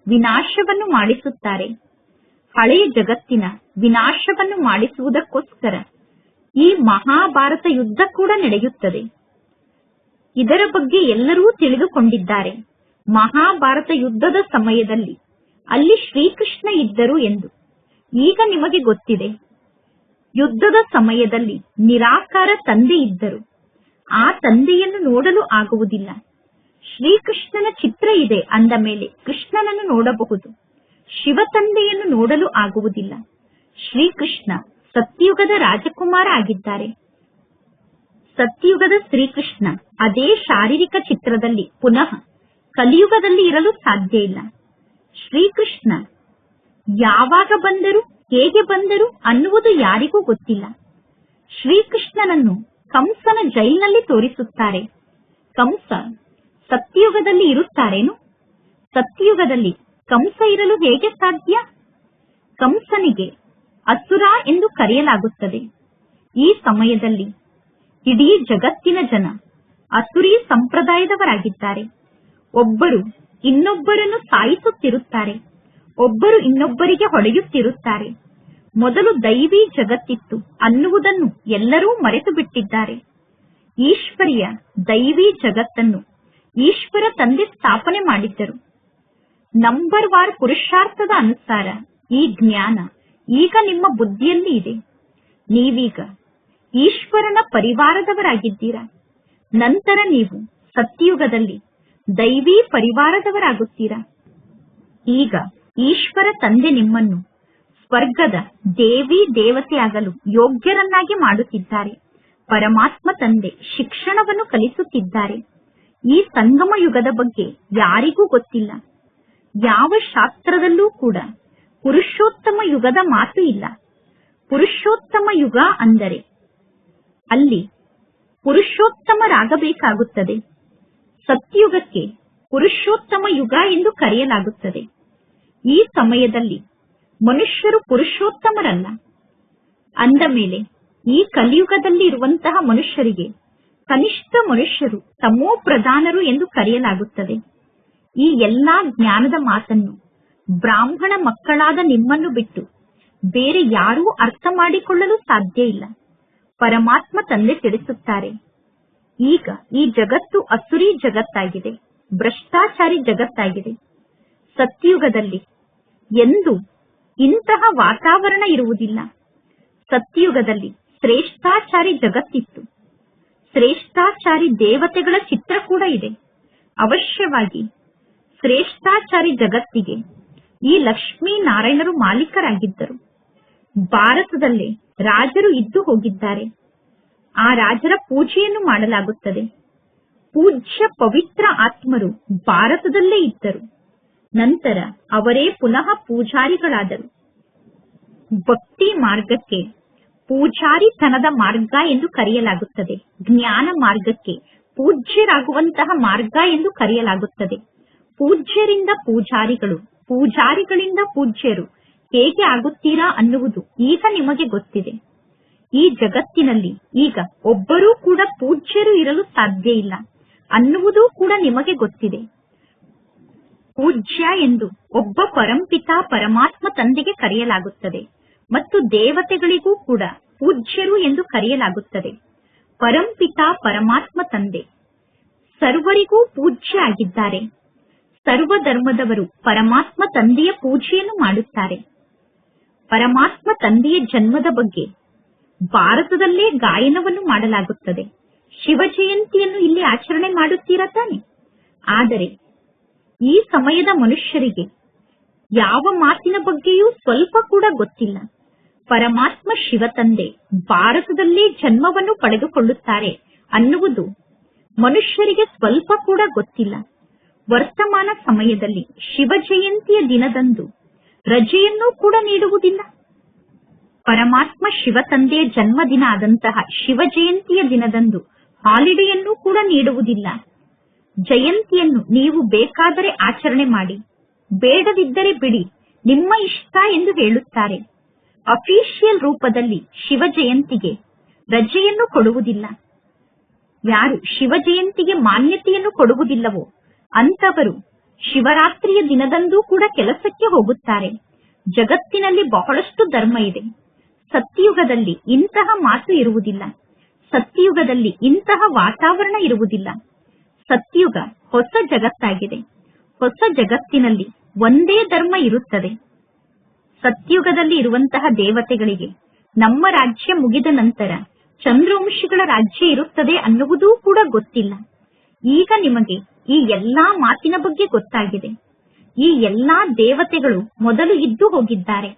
ವಿನಾಶವನ್ನು ಮಾಡಿಸುತ್ತಾರೆ. ಹಳೆಯ ಜಗತ್ತಿನ ವಿನಾಶವನ್ನು ಮಾಡಿಸುವುದಕ್ಕೋಸ್ಕರ ಈ ಮಹಾಭಾರತ ಯುದ್ಧ ಕೂಡ ನಡೆಯುತ್ತದೆ. ಇದರ ಬಗ್ಗೆ ಎಲ್ಲರೂ ತಿಳಿದುಕೊಂಡಿದ್ದಾರೆ. ಮಹಾಭಾರತ ಯುದ್ಧದ ಸಮಯದಲ್ಲಿ ಅಲ್ಲಿ ಶ್ರೀಕೃಷ್ಣ ಇದ್ದರು ಎಂದು. ಈಗ ನಿಮಗೆ ಗೊತ್ತಿದೆ, ಯುದ್ಧದ ಸಮಯದಲ್ಲಿ ನಿರಾಕಾರ ತಂದೆ ಇದ್ದರು. ಆ ತಂದೆಯನ್ನು ನೋಡಲು ಆಗುವುದಿಲ್ಲ. ಶ್ರೀಕೃಷ್ಣನ ಚಿತ್ರ ಇದೆ ಅಂದ ಮೇಲೆ ಕೃಷ್ಣನನ್ನು ನೋಡಬಹುದು. ಶಿವ ತಂದೆಯನ್ನು ನೋಡಲು ಆಗುವುದಿಲ್ಲ. ಶ್ರೀಕೃಷ್ಣ ಸತ್ಯುಗದ ರಾಜಕುಮಾರ ಆಗಿದ್ದಾರೆ. ಸತ್ಯುಗದ ಶ್ರೀಕೃಷ್ಣ ಅದೇ ಶಾರೀರಿಕ ಚಿತ್ರದಲ್ಲಿ ಪುನಃ ಕಲಿಯುಗದಲ್ಲಿ ಇರಲು ಸಾಧ್ಯ ಇಲ್ಲ. ಶ್ರೀಕೃಷ್ಣ ಯಾವಾಗ ಬಂದರು, ಹೇಗೆ ಬಂದರು ಅನ್ನುವುದು ಯಾರಿಗೂ ಗೊತ್ತಿಲ್ಲ. ಶ್ರೀಕೃಷ್ಣನನ್ನು ಕಂಸನ ಜೈಲಿನಲ್ಲಿ ತೋರಿಸುತ್ತಾರೆ. ಕಂಸ ಸತ್ಯಯುಗದಲ್ಲಿ ಇರುತ್ತಾರೇನು? ಸತ್ಯಯುಗದಲ್ಲಿ ಕಂಸ ಇರಲು ಹೇಗೆ ಸಾಧ್ಯ? ಕಂಸನಿಗೆ ಅಸುರ ಎಂದು ಕರೆಯಲಾಗುತ್ತದೆ. ಈ ಸಮಯದಲ್ಲಿ ಇಡೀ ಜಗತ್ತಿನ ಜನ ಅಸುರಿ ಸಂಪ್ರದಾಯದವರಾಗಿದ್ದಾರೆ. ಒಬ್ಬರು ಇನ್ನೊಬ್ಬರನ್ನು ಸಾಯಿಸುತ್ತಿರುತ್ತಾರೆ, ಒಬ್ಬರು ಇನ್ನೊಬ್ಬರಿಗೆ ಹೊಡೆಯುತ್ತಿರುತ್ತಾರೆ. ಮೊದಲು ದೈವಿ ಜಗತ್ತಿತ್ತು ಅನ್ನುವುದನ್ನು ಎಲ್ಲರೂ ಮರೆತು ಬಿಟ್ಟಿದ್ದಾರೆ. ಈಶ್ವರಿಯ ದೈವಿ ಜಗತ್ತನ್ನು ಈಶ್ವರ ತಂದೆ ಸ್ಥಾಪನೆ ಮಾಡಿದ್ದರು. ನಂಬರ್ ವಾರ್ ಪುರುಷಾರ್ಥದ ಅನುಸಾರ ಈ ಜ್ಞಾನ ಈಗ ನಿಮ್ಮ ಬುದ್ಧಿಯಲ್ಲಿ ಇದೆ. ನೀವೀಗ ಈಶ್ವರನ ಪರಿವಾರದವರಾಗಿದ್ದೀರಾ. ನಂತರ ನೀವು ಸತ್ಯಯುಗದಲ್ಲಿ ದೈವಿ ಪರಿವಾರದವರಾಗುತ್ತೀರಾ. ಈಗ ಈಶ್ವರ ತಂದೆ ನಿಮ್ಮನ್ನು ಸ್ವರ್ಗದ ದೇವಿ ದೇವತೆಯಾಗಲು ಯೋಗ್ಯರನ್ನಾಗಿ ಮಾಡುತ್ತಿದ್ದಾರೆ. ಪರಮಾತ್ಮ ತಂದೆ ಶಿಕ್ಷಣವನ್ನು ಕಲಿಸುತ್ತಿದ್ದಾರೆ. ಈ ಸಂಗಮ ಯುಗದ ಬಗ್ಗೆ ಯಾರಿಗೂ ಗೊತ್ತಿಲ್ಲ. ಯಾವ ಶಾಸ್ತ್ರದಲ್ಲೂ ಕೂಡ ಪುರುಷೋತ್ತಮ ಯುಗದ ಮಾತು ಇಲ್ಲ. ಪುರುಷೋತ್ತಮ ಯುಗ ಅಂದರೆ ಅಲ್ಲಿ ಪುರುಷೋತ್ತಮರಾಗಬೇಕಾಗುತ್ತದೆ. ಸತ್ಯುಗಕ್ಕೆ ಪುರುಷೋತ್ತಮ ಯುಗ ಎಂದು ಕರೆಯಲಾಗುತ್ತದೆ. ಈ ಸಮಯದಲ್ಲಿ ಮನುಷ್ಯರು ಪುರುಷೋತ್ತಮರಲ್ಲ. ಅಂದ ಮೇಲೆ ಈ ಕಲಿಯುಗದಲ್ಲಿ ಇರುವಂತಹ ಮನುಷ್ಯರಿಗೆ ಕನಿಷ್ಠ ಮನುಷ್ಯರು ತಮೋ ಪ್ರಧಾನರು ಎಂದು ಕರೆಯಲಾಗುತ್ತದೆ. ಈ ಎಲ್ಲಾ ಜ್ಞಾನದ ಮಾತನ್ನು ಬ್ರಾಹ್ಮಣ ಮಕ್ಕಳಾದ ನಿಮ್ಮನ್ನು ಬಿಟ್ಟು ಬೇರೆ ಯಾರೂ ಅರ್ಥ ಮಾಡಿಕೊಳ್ಳಲು ಸಾಧ್ಯ ಇಲ್ಲ. ಪರಮಾತ್ಮ ತಂದೆ ತಿಳಿಸುತ್ತಾರೆ, ಈಗ ಈ ಜಗತ್ತು ಅಸುರಿ ಜಗತ್ತಾಗಿದೆ, ಭ್ರಷ್ಟಾಚಾರಿ ಜಗತ್ತಾಗಿದೆ. ಸತ್ಯಯುಗದಲ್ಲಿ ಎಂದೂ ಇಂತಹ ವಾತಾವರಣ ಇರುವುದಿಲ್ಲ. ಸತ್ಯಯುಗದಲ್ಲಿ ಶ್ರೇಷ್ಠಾಚಾರಿ ಜಗತ್ತಿತ್ತು. ಶ್ರೇಷ್ಠಾಚಾರಿ ದೇವತೆಗಳ ಚಿತ್ರ ಕೂಡ ಇದೆ. ಅವಶ್ಯವಾಗಿ ಶ್ರೇಷ್ಠಾಚಾರಿ ಜಗತ್ತಿಗೆ ಈ ಲಕ್ಷ್ಮೀನಾರಾಯಣರು ಮಾಲೀಕರಾಗಿದ್ದರು. ಭಾರತದಲ್ಲೇ ರಾಜರು ಇದ್ದು ಹೋಗಿದ್ದಾರೆ. ಆ ರಾಜರ ಪೂಜೆಯನ್ನು ಮಾಡಲಾಗುತ್ತದೆ. ಪೂಜ್ಯ ಪವಿತ್ರ ಆತ್ಮರು ಭಾರತದಲ್ಲೇ ಇದ್ದರು. ನಂತರ ಅವರೇ ಪುನಃ ಪೂಜಾರಿಗಳಾದರು. ಭಕ್ತಿ ಮಾರ್ಗಕ್ಕೆ ಪೂಜಾರಿತನದ ಮಾರ್ಗ ಎಂದು ಕರೆಯಲಾಗುತ್ತದೆ. ಜ್ಞಾನ ಮಾರ್ಗಕ್ಕೆ ಪೂಜ್ಯರಾಗುವಂತಹ ಮಾರ್ಗ ಎಂದು ಕರೆಯಲಾಗುತ್ತದೆ. ಪೂಜ್ಯರಿಂದ ಪೂಜಾರಿಗಳು, ಪೂಜಾರಿಗಳಿಂದ ಪೂಜ್ಯರು ಹೇಗೆ ಆಗುತ್ತೀರಾ ಅನ್ನುವುದು ಈಗ ನಿಮಗೆ ಗೊತ್ತಿದೆ. ಈ ಜಗತ್ತಿನಲ್ಲಿ ಈಗ ಒಬ್ಬರೂ ಕೂಡ ಪೂಜ್ಯರು ಇರಲು ಸಾಧ್ಯ ಇಲ್ಲ ಅನ್ನುವುದೂ ಕೂಡ ನಿಮಗೆ ಗೊತ್ತಿದೆ. ಪೂಜ್ಯ ಎಂದು ಒಬ್ಬ ಪರಂಪಿತ ಪರಮಾತ್ಮ ತಂದೆಗೆ ಕರೆಯಲಾಗುತ್ತದೆ ಮತ್ತು ದೇವತೆಗಳಿಗೂ ಕೂಡ ಪೂಜ್ಯರು ಎಂದು ಕರೆಯಲಾಗುತ್ತದೆ. ಪರಂಪಿತ ಪರಮಾತ್ಮ ತಂದೆ ಸರ್ವರಿಗೂ ಪೂಜ್ಯ ಆಗಿದ್ದಾರೆ. ಸರ್ವ ಧರ್ಮದವರು ಪರಮಾತ್ಮ ತಂದೆಯ ಪೂಜೆಯನ್ನು ಮಾಡುತ್ತಾರೆ. ಪರಮಾತ್ಮ ತಂದೆಯ ಜನ್ಮದ ಬಗ್ಗೆ ಭಾರತದಲ್ಲೇ ಗಾಯನವನ್ನು ಮಾಡಲಾಗುತ್ತದೆ. ಶಿವ ಜಯಂತಿಯನ್ನು ಇಲ್ಲಿ ಆಚರಣೆ ಮಾಡುತ್ತೀರಾ ತಾನೆ? ಆದರೆ ಈ ಸಮಯದ ಮನುಷ್ಯರಿಗೆ ಯಾವ ಮಾತಿನ ಬಗ್ಗೆಯೂ ಸ್ವಲ್ಪ ಕೂಡ ಗೊತ್ತಿಲ್ಲ. ಪರಮಾತ್ಮ ಶಿವ ತಂದೆ ಭಾರತದಲ್ಲೇ ಜನ್ಮವನ್ನು ಪಡೆದುಕೊಳ್ಳುತ್ತಾರೆ ಅನ್ನುವುದು ಮನುಷ್ಯರಿಗೆ ಸ್ವಲ್ಪ ಕೂಡ ಗೊತ್ತಿಲ್ಲ. ವರ್ತಮಾನ ಸಮಯದಲ್ಲಿ ಶಿವ ಜಯಂತಿಯ ದಿನದಂದು ರಜೆಯನ್ನೂ ಕೂಡ ನೀಡುವುದಿಲ್ಲ. ಪರಮಾತ್ಮ ಶಿವ ತಂದೆಯ ಜನ್ಮದಿನ ಆದಂತಹ ಶಿವ ಜಯಂತಿಯ ದಿನದಂದು ಹಾಲಿಡೆಯನ್ನೂ ಕೂಡ ನೀಡುವುದಿಲ್ಲ. ಜಯಂತಿಯನ್ನು ನೀವು ಬೇಕಾದರೆ ಆಚರಣೆ ಮಾಡಿ, ಬೇಡದಿದ್ದರೆ ಬಿಡಿ, ನಿಮ್ಮ ಇಷ್ಟ ಎಂದು ಹೇಳುತ್ತಾರೆ. ಅಫಿಷಿಯಲ್ ರೂಪದಲ್ಲಿ ಶಿವ ಜಯಂತಿಗೆ ರಜೆಯನ್ನು ಕೊಡುವುದಿಲ್ಲ. ಯಾರು ಶಿವ ಜಯಂತಿಗೆ ಮಾನ್ಯತೆಯನ್ನು ಕೊಡುವುದಿಲ್ಲವೋ ಅಂತವರು ಶಿವರಾತ್ರಿಯ ದಿನದಂದೂ ಕೂಡ ಕೆಲಸಕ್ಕೆ ಹೋಗುತ್ತಾರೆ. ಜಗತ್ತಿನಲ್ಲಿ ಬಹಳಷ್ಟು ಧರ್ಮ ಇದೆ. ಸತ್ಯಯುಗದಲ್ಲಿ ಇಂತಹ ಮಾತು ಇರುವುದಿಲ್ಲ. ಸತ್ಯಯುಗದಲ್ಲಿ ಇಂತಹ ವಾತಾವರಣ ಇರುವುದಿಲ್ಲ. ಸತ್ಯಯುಗ ಹೊಸ ಜಗತ್ತಾಗಿದೆ. ಹೊಸ ಜಗತ್ತಿನಲ್ಲಿ ಒಂದೇ ಧರ್ಮ ಇರುತ್ತದೆ. ಸತ್ಯಯುಗದಲ್ಲಿ ಇರುವಂತಹ ದೇವತೆಗಳಿಗೆ ನಮ್ಮ ರಾಜ್ಯ ಮುಗಿದ ನಂತರ ಚಂದ್ರವಂಶಿಗಳ ರಾಜ್ಯ ಇರುತ್ತದೆ ಅನ್ನುವುದೂ ಕೂಡ ಗೊತ್ತಿಲ್ಲ. ಈಗ ನಿಮಗೆ ಈ ಎಲ್ಲಾ ಮಾತಿನ ಬಗ್ಗೆ ಗೊತ್ತಾಗಿದೆ. ಈ ಎಲ್ಲಾ ದೇವತೆಗಳು ಮೊದಲು ಇದ್ದು ಹೋಗಿದ್ದಾರೆ.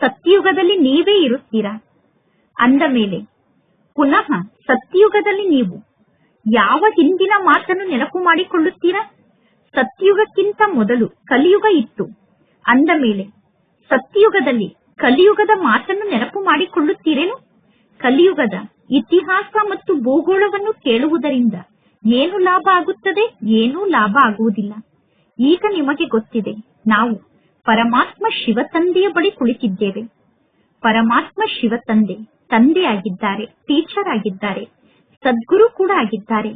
ಸತ್ಯಯುಗದಲ್ಲಿ ನೀವೇ ಇರುತ್ತೀರಾ. ಅಂದ ಮೇಲೆ ಪುನಃ ಸತ್ಯಯುಗದಲ್ಲಿ ನೀವು ಯಾವ ಹಿಂದಿನ ಮಾತನ್ನು ನೆನಪು ಮಾಡಿಕೊಳ್ಳುತ್ತೀರಾ? ಸತ್ಯಯುಗಕ್ಕಿಂತ ಮೊದಲು ಕಲಿಯುಗ ಇತ್ತು. ಅಂದ ಮೇಲೆ ಸತ್ಯಯುಗದಲ್ಲಿ ಕಲಿಯುಗದ ಮಾತನ್ನು ನೆನಪು ಮಾಡಿಕೊಳ್ಳುತ್ತೀರೇನು? ಕಲಿಯುಗದ ಇತಿಹಾಸ ಮತ್ತು ಭೂಗೋಳವನ್ನು ಕೇಳುವುದರಿಂದ ಏನು ಲಾಭ ಆಗುತ್ತದೆ? ಏನೂ ಲಾಭ ಆಗುವುದಿಲ್ಲ. ಈಗ ನಿಮಗೆ ಗೊತ್ತಿದೆ, ನಾವು ಪರಮಾತ್ಮ ಶಿವತಂದೆಯ ಬಳಿ ಕುಳಿತಿದ್ದೇವೆ. ಪರಮಾತ್ಮ ಶಿವತಂದೆ ತಂದೆಯಾಗಿದ್ದಾರೆ, ಟೀಚರ್ ಆಗಿದ್ದಾರೆ, ಸದ್ಗುರು ಕೂಡ ಆಗಿದ್ದಾರೆ.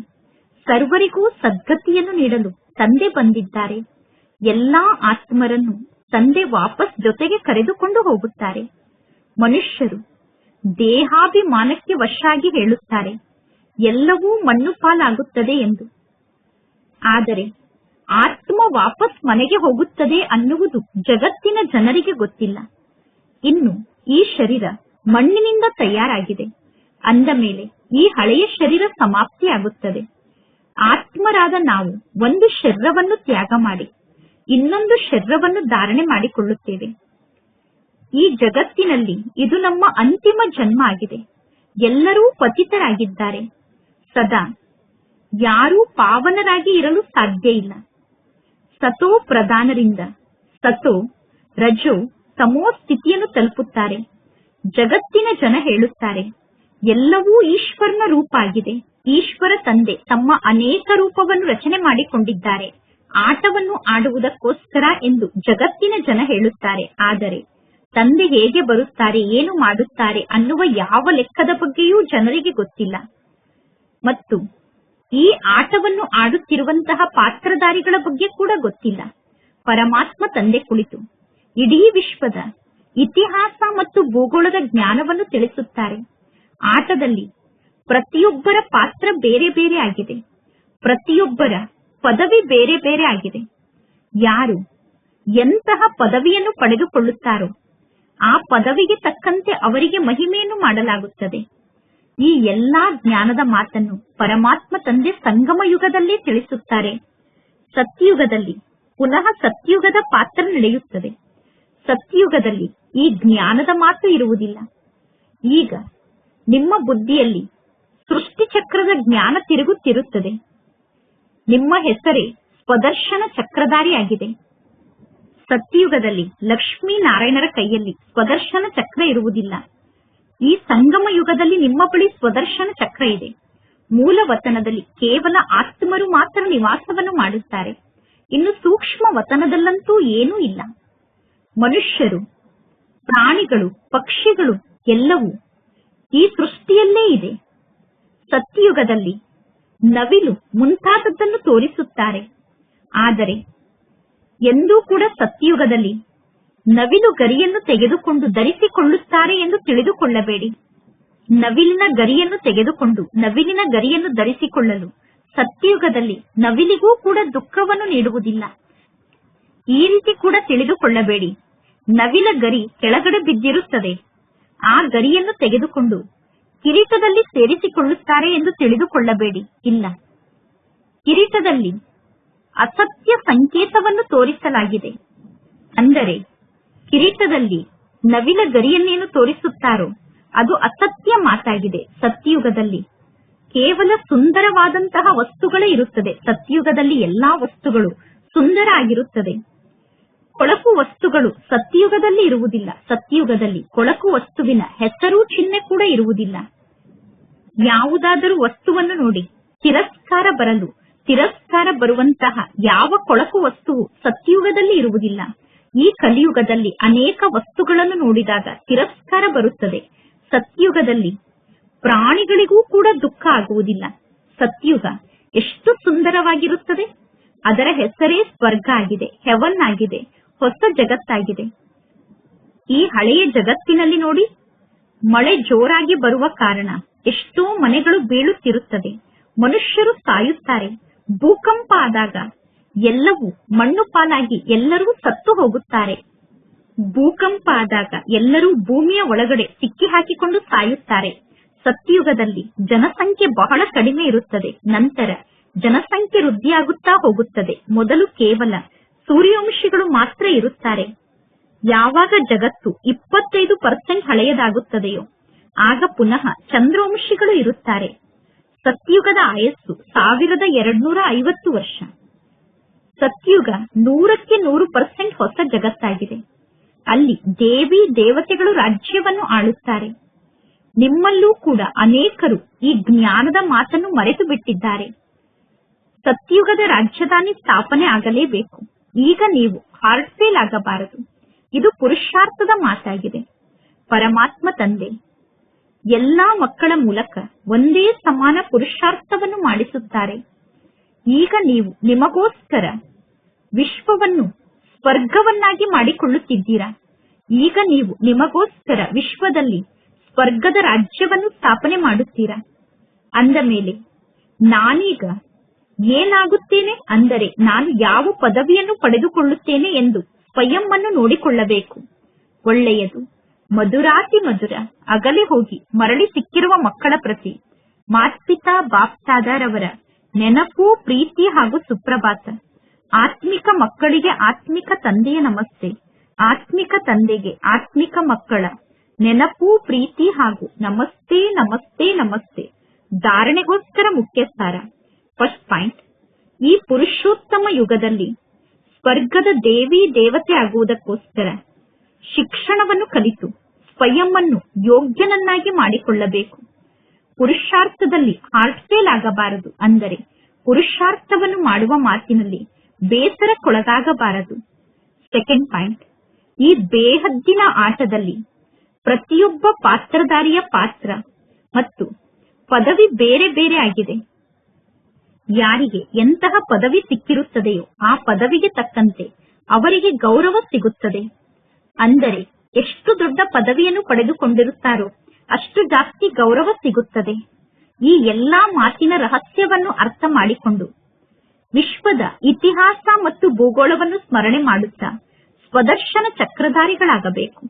ಸರ್ವರಿಗೂ ಸದ್ಗತಿಯನ್ನು ನೀಡಲು ತಂದೆ ಬಂದಿದ್ದಾರೆ. ಎಲ್ಲಾ ಆತ್ಮರನ್ನು ತಂದೆ ವಾಪಸ್ ಜೊತೆಗೆ ಕರೆದುಕೊಂಡು ಹೋಗುತ್ತಾರೆ. ಮನುಷ್ಯರು ದೇಹಾಭಿಮಾನಕ್ಕೆ ವಶಾಗಿ ಹೇಳುತ್ತಾರೆ, ಎಲ್ಲವೂ ಮಣ್ಣು ಪಾಲಾಗುತ್ತದೆ ಎಂದು. ಆದರೆ ಆತ್ಮ ವಾಪಸ್ ಮನೆಗೆ ಹೋಗುತ್ತದೆ ಅನ್ನುವುದು ಜಗತ್ತಿನ ಜನರಿಗೆ ಗೊತ್ತಿಲ್ಲ. ಇನ್ನು ಈ ಶರೀರ ಮಣ್ಣಿನಿಂದ ತಯಾರಾಗಿದೆ. ಅಂದ ಮೇಲೆ ಈ ಹಳೆಯ ಶರೀರ ಸಮಾಪ್ತಿಯಾಗುತ್ತದೆ. ಆತ್ಮರಾದ ನಾವು ಒಂದು ಶರೀರವನ್ನು ತ್ಯಾಗ ಮಾಡಿ ಇನ್ನೊಂದು ಶರೀರವನ್ನು ಧಾರಣೆ ಮಾಡಿಕೊಳ್ಳುತ್ತೇವೆ. ಈ ಜಗತ್ತಿನಲ್ಲಿ ಇದು ನಮ್ಮ ಅಂತಿಮ ಜನ್ಮ ಆಗಿದೆ. ಎಲ್ಲರೂ ಪತಿತರಾಗಿದ್ದಾರೆ. ಸದಾ ಯಾರೂ ಪಾವನರಾಗಿ ಇರಲು ಸಾಧ್ಯ ಇಲ್ಲ. ಸತೋ ಪ್ರಧಾನರಿಂದ ಸತೋ ರಜೋ ತಮೋ ಸ್ಥಿತಿಯನ್ನು ತಲುಪುತ್ತಾರೆ. ಜಗತ್ತಿನ ಜನ ಹೇಳುತ್ತಾರೆ, ಎಲ್ಲವೂ ಈಶ್ವರನ ರೂಪ ಆಗಿದೆ. ಈಶ್ವರ ತಂದೆ ತಮ್ಮ ಅನೇಕ ರೂಪವನ್ನು ರಚನೆ ಮಾಡಿಕೊಂಡಿದ್ದಾರೆ ಆಟವನ್ನು ಆಡುವುದಕ್ಕೋಸ್ಕರ ಎಂದು ಜಗತ್ತಿನ ಜನ ಹೇಳುತ್ತಾರೆ. ಆದರೆ ತಂದೆ ಹೇಗೆ ಬರುತ್ತಾರೆ, ಏನು ಮಾಡುತ್ತಾರೆ ಅನ್ನುವ ಯಾವ ಲೆಕ್ಕದ ಬಗ್ಗೆಯೂ ಜನರಿಗೆ ಗೊತ್ತಿಲ್ಲ. ಮತ್ತು ಈ ಆಟವನ್ನು ಆಡುತ್ತಿರುವಂತಹ ಪಾತ್ರಧಾರಿಗಳ ಬಗ್ಗೆ ಕೂಡ ಗೊತ್ತಿಲ್ಲ. ಪರಮಾತ್ಮ ತಂದೆ ಕುಳಿತು ಇಡೀ ವಿಶ್ವದ ಇತಿಹಾಸ ಮತ್ತು ಭೂಗೋಳದ ಜ್ಞಾನವನ್ನು ತಿಳಿಸುತ್ತಾರೆ. ಆಟದಲ್ಲಿ ಪ್ರತಿಯೊಬ್ಬರ ಪಾತ್ರ ಬೇರೆ ಬೇರೆ ಆಗಿದೆ. ಪ್ರತಿಯೊಬ್ಬರ ಪದವಿ ಬೇರೆ ಬೇರೆ ಆಗಿದೆ. ಯಾರು ಎಂತಹ ಪದವಿಯನ್ನು ಪಡೆದುಕೊಳ್ಳುತ್ತಾರೋ ಆ ಪದವಿಗೆ ತಕ್ಕಂತೆ ಅವರಿಗೆ ಮಹಿಮೆಯನ್ನು ಮಾಡಲಾಗುತ್ತದೆ. ಈ ಎಲ್ಲಾ ಜ್ಞಾನದ ಮಾತನ್ನು ಪರಮಾತ್ಮ ತಂದೆ ಸಂಗಮ ಯುಗದಲ್ಲೇ ತಿಳಿಸುತ್ತಾರೆ. ಸತ್ಯಯುಗದಲ್ಲಿ ಪುನಃ ಸತ್ಯಯುಗದ ಪಾತ್ರ ನಡೆಯುತ್ತದೆ. ಸತ್ಯಯುಗದಲ್ಲಿ ಈ ಜ್ಞಾನದ ಮಾತು ಇರುವುದಿಲ್ಲ. ಈಗ ನಿಮ್ಮ ಬುದ್ಧಿಯಲ್ಲಿ ಸೃಷ್ಟಿ ಚಕ್ರದ ಜ್ಞಾನ ತಿರುಗುತ್ತಿರುತ್ತದೆ. ನಿಮ್ಮ ಹೆಸರೇ ಸ್ವದರ್ಶನ ಚಕ್ರಧಾರಿಯಾಗಿದೆ. ಸತ್ಯಯುಗದಲ್ಲಿ ಲಕ್ಷ್ಮೀನಾರಾಯಣರ ಕೈಯಲ್ಲಿ ಸ್ವದರ್ಶನ ಚಕ್ರ ಇರುವುದಿಲ್ಲ. ಈ ಸಂಗಮ ಯುಗದಲ್ಲಿ ನಿಮ್ಮ ಬಳಿ ಸ್ವದರ್ಶನ ಚಕ್ರ ಇದೆ. ಮೂಲ ವತನದಲ್ಲಿ ಕೇವಲ ಆತ್ಮರು ಮಾತ್ರ ನಿವಾಸವನ್ನು ಮಾಡುತ್ತಾರೆ. ಇನ್ನು ಸೂಕ್ಷ್ಮ ವತನದಲ್ಲಂತೂ ಏನೂ ಇಲ್ಲ. ಮನುಷ್ಯರು, ಪ್ರಾಣಿಗಳು, ಪಕ್ಷಿಗಳು ಎಲ್ಲವೂ ಈ ಸೃಷ್ಟಿಯಲ್ಲೇ ಇದೆ. ಸತ್ಯಯುಗದಲ್ಲಿ ನವಿಲು ಮುಂತಾದದ್ದನ್ನು ತೋರಿಸುತ್ತಾರೆ. ಆದರೆ ಎಂದೂ ಕೂಡ ಸತ್ಯಯುಗದಲ್ಲಿ ನವಿಲು ಗರಿಯನ್ನು ತೆಗೆದುಕೊಂಡು ಧರಿಸಿಕೊಳ್ಳುತ್ತಾರೆ ಎಂದು ತಿಳಿದುಕೊಳ್ಳಬೇಡಿ. ನವಿಲಿನ ಗರಿಯನ್ನು ತೆಗೆದುಕೊಂಡು ನವಿಲಿನ ಗರಿಯನ್ನು ಧರಿಸಿಕೊಳ್ಳಲು ಸತ್ಯಯುಗದಲ್ಲಿ ನವಿಲಿಗೂ ಕೂಡ ದುಃಖವನ್ನು ನೀಡುವುದಿಲ್ಲ. ಈ ರೀತಿ ಕೂಡ ತಿಳಿದುಕೊಳ್ಳಬೇಡಿ. ನವಿಲ ಗರಿ ಕೆಳಗಡೆ ಬಿದ್ದಿರುತ್ತದೆ. ಆ ಗರಿಯನ್ನು ತೆಗೆದುಕೊಂಡು ಕಿರೀಟದಲ್ಲಿ ಸೇರಿಸಿಕೊಳ್ಳುತ್ತಾರೆ ಎಂದು ತಿಳಿದುಕೊಳ್ಳಬೇಡಿ. ಇಲ್ಲ, ಕಿರೀಟದಲ್ಲಿ ಅಸತ್ಯ ಸಂಕೇತವನ್ನು ತೋರಿಸಲಾಗಿದೆ. ಅಂದರೆ ಕಿರೀಟದಲ್ಲಿ ನವಿಲ ಗರಿಯನ್ನೇನು ತೋರಿಸುತ್ತಾರೋ ಅದು ಅಸತ್ಯ ಮಾತಾಗಿದೆ. ಸತ್ಯಯುಗದಲ್ಲಿ ಕೇವಲ ಸುಂದರವಾದಂತಹ ವಸ್ತುಗಳೇ ಇರುತ್ತದೆ. ಸತ್ಯಯುಗದಲ್ಲಿ ಎಲ್ಲಾ ವಸ್ತುಗಳು ಸುಂದರ ಆಗಿರುತ್ತದೆ. ಕೊಳಕು ವಸ್ತುಗಳು ಸತ್ಯಯುಗದಲ್ಲಿ ಇರುವುದಿಲ್ಲ. ಸತ್ಯಯುಗದಲ್ಲಿ ಕೊಳಕು ವಸ್ತುವಿನ ಹೆಸರು ಚಿಹ್ನೆ ಕೂಡ ಇರುವುದಿಲ್ಲ. ಯಾವುದಾದರೂ ವಸ್ತುವನ್ನು ನೋಡಿ ತಿರಸ್ಕಾರ ಬರಲು ತಿರಸ್ಕಾರ ಬರುವಂತಹ ಯಾವ ಕೊಳಕು ವಸ್ತುವು ಸತ್ಯಯುಗದಲ್ಲಿ ಇರುವುದಿಲ್ಲ. ಈ ಕಲಿಯುಗದಲ್ಲಿ ಅನೇಕ ವಸ್ತುಗಳನ್ನು ನೋಡಿದಾಗ ತಿರಸ್ಕಾರ ಬರುತ್ತದೆ. ಸತ್ಯಯುಗದಲ್ಲಿ ಪ್ರಾಣಿಗಳಿಗೂ ಕೂಡ ದುಃಖ ಆಗುವುದಿಲ್ಲ. ಸತ್ಯಯುಗ ಎಷ್ಟು ಸುಂದರವಾಗಿರುತ್ತದೆ. ಅದರ ಹೆಸರೇ ಸ್ವರ್ಗ ಆಗಿದೆ, ಹೆವನ್ ಆಗಿದೆ, ಹೊಸ ಜಗತ್ತಾಗಿದೆ. ಈ ಹಳೆಯ ಜಗತ್ತಿನಲ್ಲಿ ನೋಡಿ, ಮಳೆ ಜೋರಾಗಿ ಬರುವ ಕಾರಣ ಎಷ್ಟೋ ಮನೆಗಳು ಬೀಳುತ್ತಿರುತ್ತದೆ, ಮನುಷ್ಯರು ಸಾಯುತ್ತಾರೆ. ಭೂಕಂಪ ಆದಾಗ ಎಲ್ಲವೂ ಮಣ್ಣು ಪಾಲಾಗಿ ಎಲ್ಲರೂ ಸತ್ತು ಹೋಗುತ್ತಾರೆ. ಭೂಕಂಪ ಆದಾಗ ಎಲ್ಲರೂ ಭೂಮಿಯ ಒಳಗಡೆ ಸಿಕ್ಕಿ ಹಾಕಿಕೊಂಡು ಸಾಯುತ್ತಾರೆ. ಸತ್ಯಯುಗದಲ್ಲಿ ಜನಸಂಖ್ಯೆ ಬಹಳ ಕಡಿಮೆ ಇರುತ್ತದೆ, ನಂತರ ಜನಸಂಖ್ಯೆ ವೃದ್ಧಿಯಾಗುತ್ತಾ ಹೋಗುತ್ತದೆ. ಮೊದಲು ಕೇವಲ ಸೂರ್ಯವಂಶಿಗಳು ಮಾತ್ರ ಇರುತ್ತಾರೆ. ಯಾವಾಗ ಜಗತ್ತು 25% ಹಳೆಯದಾಗುತ್ತದೆಯೋ ಆಗ ಪುನಃ ಚಂದ್ರವಂಶಿಗಳು ಇರುತ್ತಾರೆ. ಸತ್ಯುಗದ ಆಯಸ್ಸು 1250 ವರ್ಷ. ಸತ್ಯುಗ 100% ಹೊಸ ಜಗತ್ತಾಗಿದೆ. ಅಲ್ಲಿ ದೇವಿ ದೇವತೆಗಳು ರಾಜ್ಯವನ್ನು ಆಳುತ್ತಾರೆ. ನಿಮ್ಮಲ್ಲೂ ಕೂಡ ಅನೇಕರು ಈ ಜ್ಞಾನದ ಮಾತನ್ನು ಮರೆತು ಬಿಟ್ಟಿದ್ದಾರೆ. ಸತ್ಯುಗದ ರಾಜಧಾನಿ ಸ್ಥಾಪನೆ ಆಗಲೇಬೇಕು. ಈಗ ನೀವು ಹಾರ್ಟ್ ಫೇಲ್ ಆಗಬಾರದು. ಇದು ಪುರುಷಾರ್ಥದ ಮಾತಾಗಿದೆ. ಪರಮಾತ್ಮ ತಂದೆ ಎಲ್ಲಾ ಮಕ್ಕಳ ಮೂಲಕ ಒಂದೇ ಸಮಾನ ಪುರುಷಾರ್ಥವನ್ನು ಮಾಡಿಸುತ್ತಾರೆ. ಈಗ ನೀವು ನಿಮಗೋಸ್ಕರ ವಿಶ್ವವನ್ನು ಸ್ವರ್ಗವನ್ನಾಗಿ ಮಾಡಿಕೊಳ್ಳುತ್ತಿದ್ದೀರಾ. ಈಗ ನೀವು ನಿಮಗೋಸ್ಕರ ವಿಶ್ವದಲ್ಲಿ ಸ್ವರ್ಗದ ರಾಜ್ಯವನ್ನು ಸ್ಥಾಪನೆ ಮಾಡುತ್ತೀರಾ. ಅಂದ ಮೇಲೆ ನಾನೀಗ ಏನಾಗುತ್ತೇನೆ ಅಂದರೆ ನಾನು ಯಾವ ಪದವಿಯನ್ನು ಪಡೆದುಕೊಳ್ಳುತ್ತೇನೆ ಎಂದು ಸ್ವಯಂ ಅನ್ನು ನೋಡಿಕೊಳ್ಳಬೇಕು. ಒಳ್ಳೆಯದು, ಮಧುರಾತಿ ಮಧುರ ಅಗಲೆ ಹೋಗಿ ಮರಳಿ ಸಿಕ್ಕಿರುವ ಮಕ್ಕಳ ಪ್ರತಿ ಮಾತ್ಪಿತಾ ಬಾಪ್ತಾದರವರ ನೆನಪು, ಪ್ರೀತಿ ಹಾಗೂ ಸುಪ್ರಭಾತ. ಆತ್ಮಿಕ ಮಕ್ಕಳಿಗೆ ಆತ್ಮಿಕ ತಂದೆಯ ನಮಸ್ತೆ, ಆತ್ಮಿಕ ತಂದೆಗೆ ಆತ್ಮಿಕ ಮಕ್ಕಳ ನೆನಪು, ಪ್ರೀತಿ ಹಾಗೂ ನಮಸ್ತೆ ನಮಸ್ತೆ ನಮಸ್ತೆ. ಧಾರಣೆಗೋಸ್ಕರ ಮುಖ್ಯ ಸಾರ. ಫಸ್ಟ್ ಪಾಯಿಂಟ್, ಈ ಪುರುಷೋತ್ತಮ ಯುಗದಲ್ಲಿ ಸ್ವರ್ಗದ ದೇವಿ ದೇವತೆ ಆಗುವುದಕ್ಕೋಸ್ಕರ ಶಿಕ್ಷಣವನ್ನು ಕಲಿತು ಸ್ವಯಂ ಅನ್ನು ಯೋಗ್ಯನನ್ನಾಗಿ ಮಾಡಿಕೊಳ್ಳಬೇಕು. ಪುರುಷಾರ್ಥದಲ್ಲಿ ಹಾರ್ಟ್ ಫೇಲ್ ಆಗಬಾರದು, ಅಂದರೆ ಪುರುಷಾರ್ಥವನ್ನು ಮಾಡುವ ಮಾತಿನಲ್ಲಿ ಬೇಸರಕ್ಕೊಳಗಾಗಬಾರದು. ಸೆಕೆಂಡ್ ಪಾಯಿಂಟ್, ಈ ಬೇಹದ್ದಿನ ಆಟದಲ್ಲಿ ಪ್ರತಿಯೊಬ್ಬ ಪಾತ್ರಧಾರಿಯ ಪಾತ್ರ ಮತ್ತು ಪದವಿ ಬೇರೆ ಬೇರೆ ಆಗಿದೆ. ಯಾರಿಗೆ ಎಂತಹ ಪದವಿ ಸಿಕ್ಕಿರುತ್ತದೆಯೋ ಆ ಪದವಿಗೆ ತಕ್ಕಂತೆ ಅವರಿಗೆ ಗೌರವ ಸಿಗುತ್ತದೆ. ಅಂದರೆ ಎಷ್ಟು ದೊಡ್ಡ ಪದವಿಯನ್ನು ಪಡೆದುಕೊಂಡಿರುತ್ತಾರೋ ಅಷ್ಟು ಜಾಸ್ತಿ ಗೌರವ ಸಿಗುತ್ತದೆ. ಈ ಎಲ್ಲಾ ಮಾತಿನ ರಹಸ್ಯವನ್ನು ಅರ್ಥ ಮಾಡಿಕೊಂಡು ವಿಶ್ವದ ಇತಿಹಾಸ ಮತ್ತು ಭೂಗೋಳವನ್ನು ಸ್ಮರಣೆ ಮಾಡುತ್ತಾ ಸ್ವದರ್ಶನ ಚಕ್ರಧಾರಿಗಳಾಗಬೇಕು.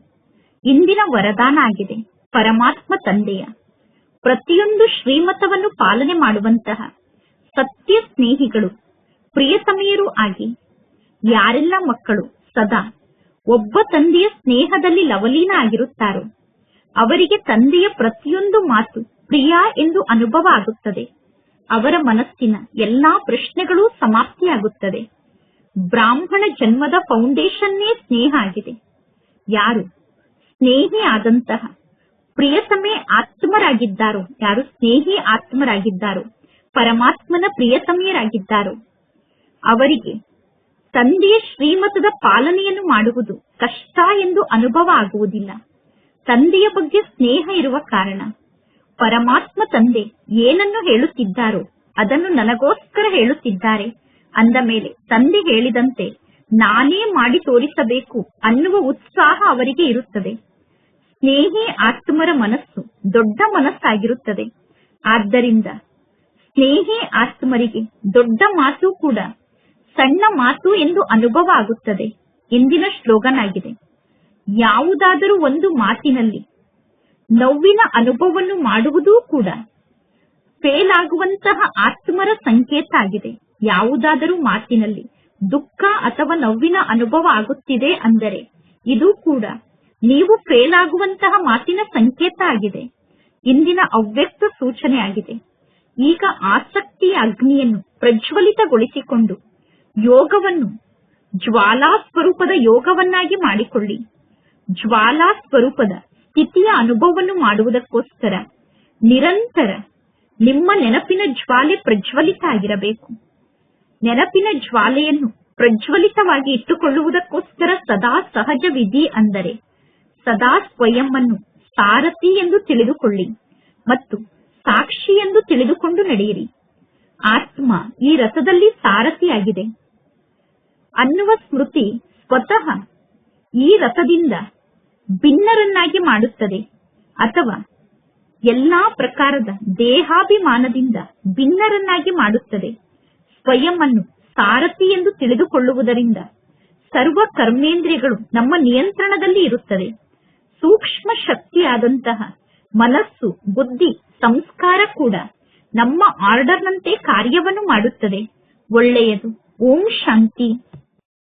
ಇಂದಿನ ವರದಾನ ಆಗಿದೆ ಪರಮಾತ್ಮ ತಂದೆಯ ಪ್ರತಿಯೊಂದು ಶ್ರೀಮತವನ್ನು ಪಾಲನೆ ಮಾಡುವಂತಹ ಸತ್ಯ ಸ್ನೇಹಿಗಳು, ಪ್ರಿಯತಮೆಯರೂ ಆಗಿ ಯಾರೆಲ್ಲ ಮಕ್ಕಳು ಸದಾ ಒಬ್ಬ ತಂದೆಯ ಸ್ನೇಹದಲ್ಲಿ ಲವಲೀನ ಆಗಿರುತ್ತಾರೋ ಅವರಿಗೆ ತಂದೆಯ ಪ್ರತಿಯೊಂದು ಮಾತು ಪ್ರಿಯ ಎಂದು ಅನುಭವ ಆಗುತ್ತದೆ. ಅವರ ಮನಸ್ಸಿನ ಎಲ್ಲಾ ಪ್ರಶ್ನೆಗಳೂ ಸಮಾಪ್ತಿಯಾಗುತ್ತದೆ. ಬ್ರಾಹ್ಮಣ ಜನ್ಮದ ಫೌಂಡೇಶನ್ನೇ ಸ್ನೇಹ ಆಗಿದೆ. ಯಾರು ಸ್ನೇಹಿ ಆದಂತಹ ಪ್ರಿಯತಮೆ ಆತ್ಮರಾಗಿದ್ದಾರೋ, ಯಾರು ಸ್ನೇಹಿ ಆತ್ಮರಾಗಿದ್ದಾರೋ, ಪರಮಾತ್ಮನ ಪ್ರಿಯತಮೆಯರಾಗಿದ್ದಾರೋ ಅವರಿಗೆ ತಂದೆಯ ಶ್ರೀಮತದ ಪಾಲನೆಯನ್ನು ಮಾಡುವುದು ಕಷ್ಟ ಎಂದು ಅನುಭವ ಆಗುವುದಿಲ್ಲ. ತಂದೆಯ ಬಗ್ಗೆ ಸ್ನೇಹ ಇರುವ ಕಾರಣ ಪರಮಾತ್ಮ ತಂದೆ ಏನನ್ನು ಹೇಳುತ್ತಿದ್ದಾರೋ ಅದನ್ನು ನನಗೋಸ್ಕರ ಹೇಳುತ್ತಿದ್ದಾರೆ ಅಂದ ಮೇಲೆ ತಂದೆ ಹೇಳಿದಂತೆ ನಾನೇ ಮಾಡಿ ತೋರಿಸಬೇಕು ಅನ್ನುವ ಉತ್ಸಾಹ ಅವರಿಗೆ ಇರುತ್ತದೆ. ಸ್ನೇಹಿ ಆತ್ಮರ ಮನಸ್ಸು ದೊಡ್ಡ ಮನಸ್ಸಾಗಿರುತ್ತದೆ. ಆದ್ದರಿಂದ ಸ್ನೇಹಿ ಆತ್ಮರಿಗೆ ದೊಡ್ಡ ಮಾತು ಕೂಡ ಸಣ್ಣ ಮಾತು ಎಂದು ಅನುಭವ ಆಗುತ್ತದೆ. ಇಂದಿನ ಸ್ಲೋಗನ್ ಆಗಿದೆ, ಯಾವುದಾದರೂ ಒಂದು ಮಾತಿನಲ್ಲಿ ನೋವಿನ ಅನುಭವವನ್ನು ಮಾಡುವುದೂ ಕೂಡ ಫೇಲ್ ಆಗುವಂತಹ ಆತ್ಮರ ಸಂಕೇತ ಆಗಿದೆ. ಯಾವುದಾದರೂ ಮಾತಿನಲ್ಲಿ ದುಃಖ ಅಥವಾ ನೋವಿನ ಅನುಭವ ಆಗುತ್ತಿದೆ ಅಂದರೆ ಇದು ಕೂಡ ನೀವು ಫೇಲ್ ಆಗುವಂತಹ ಮಾತಿನ ಸಂಕೇತ ಆಗಿದೆ. ಇಂದಿನ ಅವ್ಯಕ್ತ ಸೂಚನೆ ಆಗಿದೆ. ಈಗ ಆಸಕ್ತಿಯ ಅಗ್ನಿಯನ್ನು ಪ್ರಜ್ವಲಿತಗೊಳಿಸಿಕೊಂಡು ಯೋಗವನ್ನು ಜ್ವಾಲಾ ಸ್ವರೂಪದ ಯೋಗವನ್ನಾಗಿ ಮಾಡಿಕೊಳ್ಳಿ. ಜ್ವಾಲಾ ಸ್ವರೂಪದ ಸ್ಥಿತಿಯ ಅನುಭವವನ್ನು ಮಾಡುವುದಕ್ಕೋಸ್ಕರ ನಿರಂತರ ನಿಮ್ಮ ನೆನಪಿನ ಜ್ವಾಲೆ ಪ್ರಜ್ವಲಿತ ಆಗಿರಬೇಕು. ನೆನಪಿನ ಜ್ವಾಲೆಯನ್ನು ಪ್ರಜ್ವಲಿತವಾಗಿ ಇಟ್ಟುಕೊಳ್ಳುವುದಕ್ಕೋಸ್ಕರ ಸದಾ ಸಹಜ ವಿಧಿ ಅಂದರೆ ಸದಾ ಸ್ವಯಂ ಅನ್ನು ಸಾರಥಿ ಎಂದು ತಿಳಿದುಕೊಳ್ಳಿ ಮತ್ತು ಸಾಕ್ಷಿ ಎಂದು ತಿಳಿದುಕೊಂಡು ನಡೆಯಿರಿ. ಆತ್ಮ ಈ ರಥದಲ್ಲಿ ಸಾರಥಿಯಾಗಿದೆ. ಅನ್ನುವ ಸ್ಮೃತಿ ಸ್ವತಃ ಈ ರಥದಿಂದ ಭಿನ್ನರನ್ನಾಗಿ ಮಾಡುತ್ತದೆ, ಅಥವಾ ಎಲ್ಲಾ ಪ್ರಕಾರದ ದೇಹಾಭಿಮಾನದಿಂದ ಭಿನ್ನರನ್ನಾಗಿ ಮಾಡುತ್ತದೆ. ಸ್ವಯಂ ಅನ್ನು ಸಾರಥಿ ಎಂದು ತಿಳಿದುಕೊಳ್ಳುವುದರಿಂದ ಸರ್ವ ಕರ್ಮೇಂದ್ರಿಯಗಳು ನಮ್ಮ ನಿಯಂತ್ರಣದಲ್ಲಿ ಇರುತ್ತದೆ. ಸೂಕ್ಷ್ಮ ಶಕ್ತಿಯಾದಂತಹ ಮನಸ್ಸು, ಬುದ್ಧಿ, ಸಂಸ್ಕಾರ ಕೂಡ ನಮ್ಮ ಆರ್ಡರ್ನಂತೆ ಕಾರ್ಯವನ್ನು ಮಾಡುತ್ತದೆ. ಒಳ್ಳೆಯದು. ಓಂ ಶಾಂತಿ.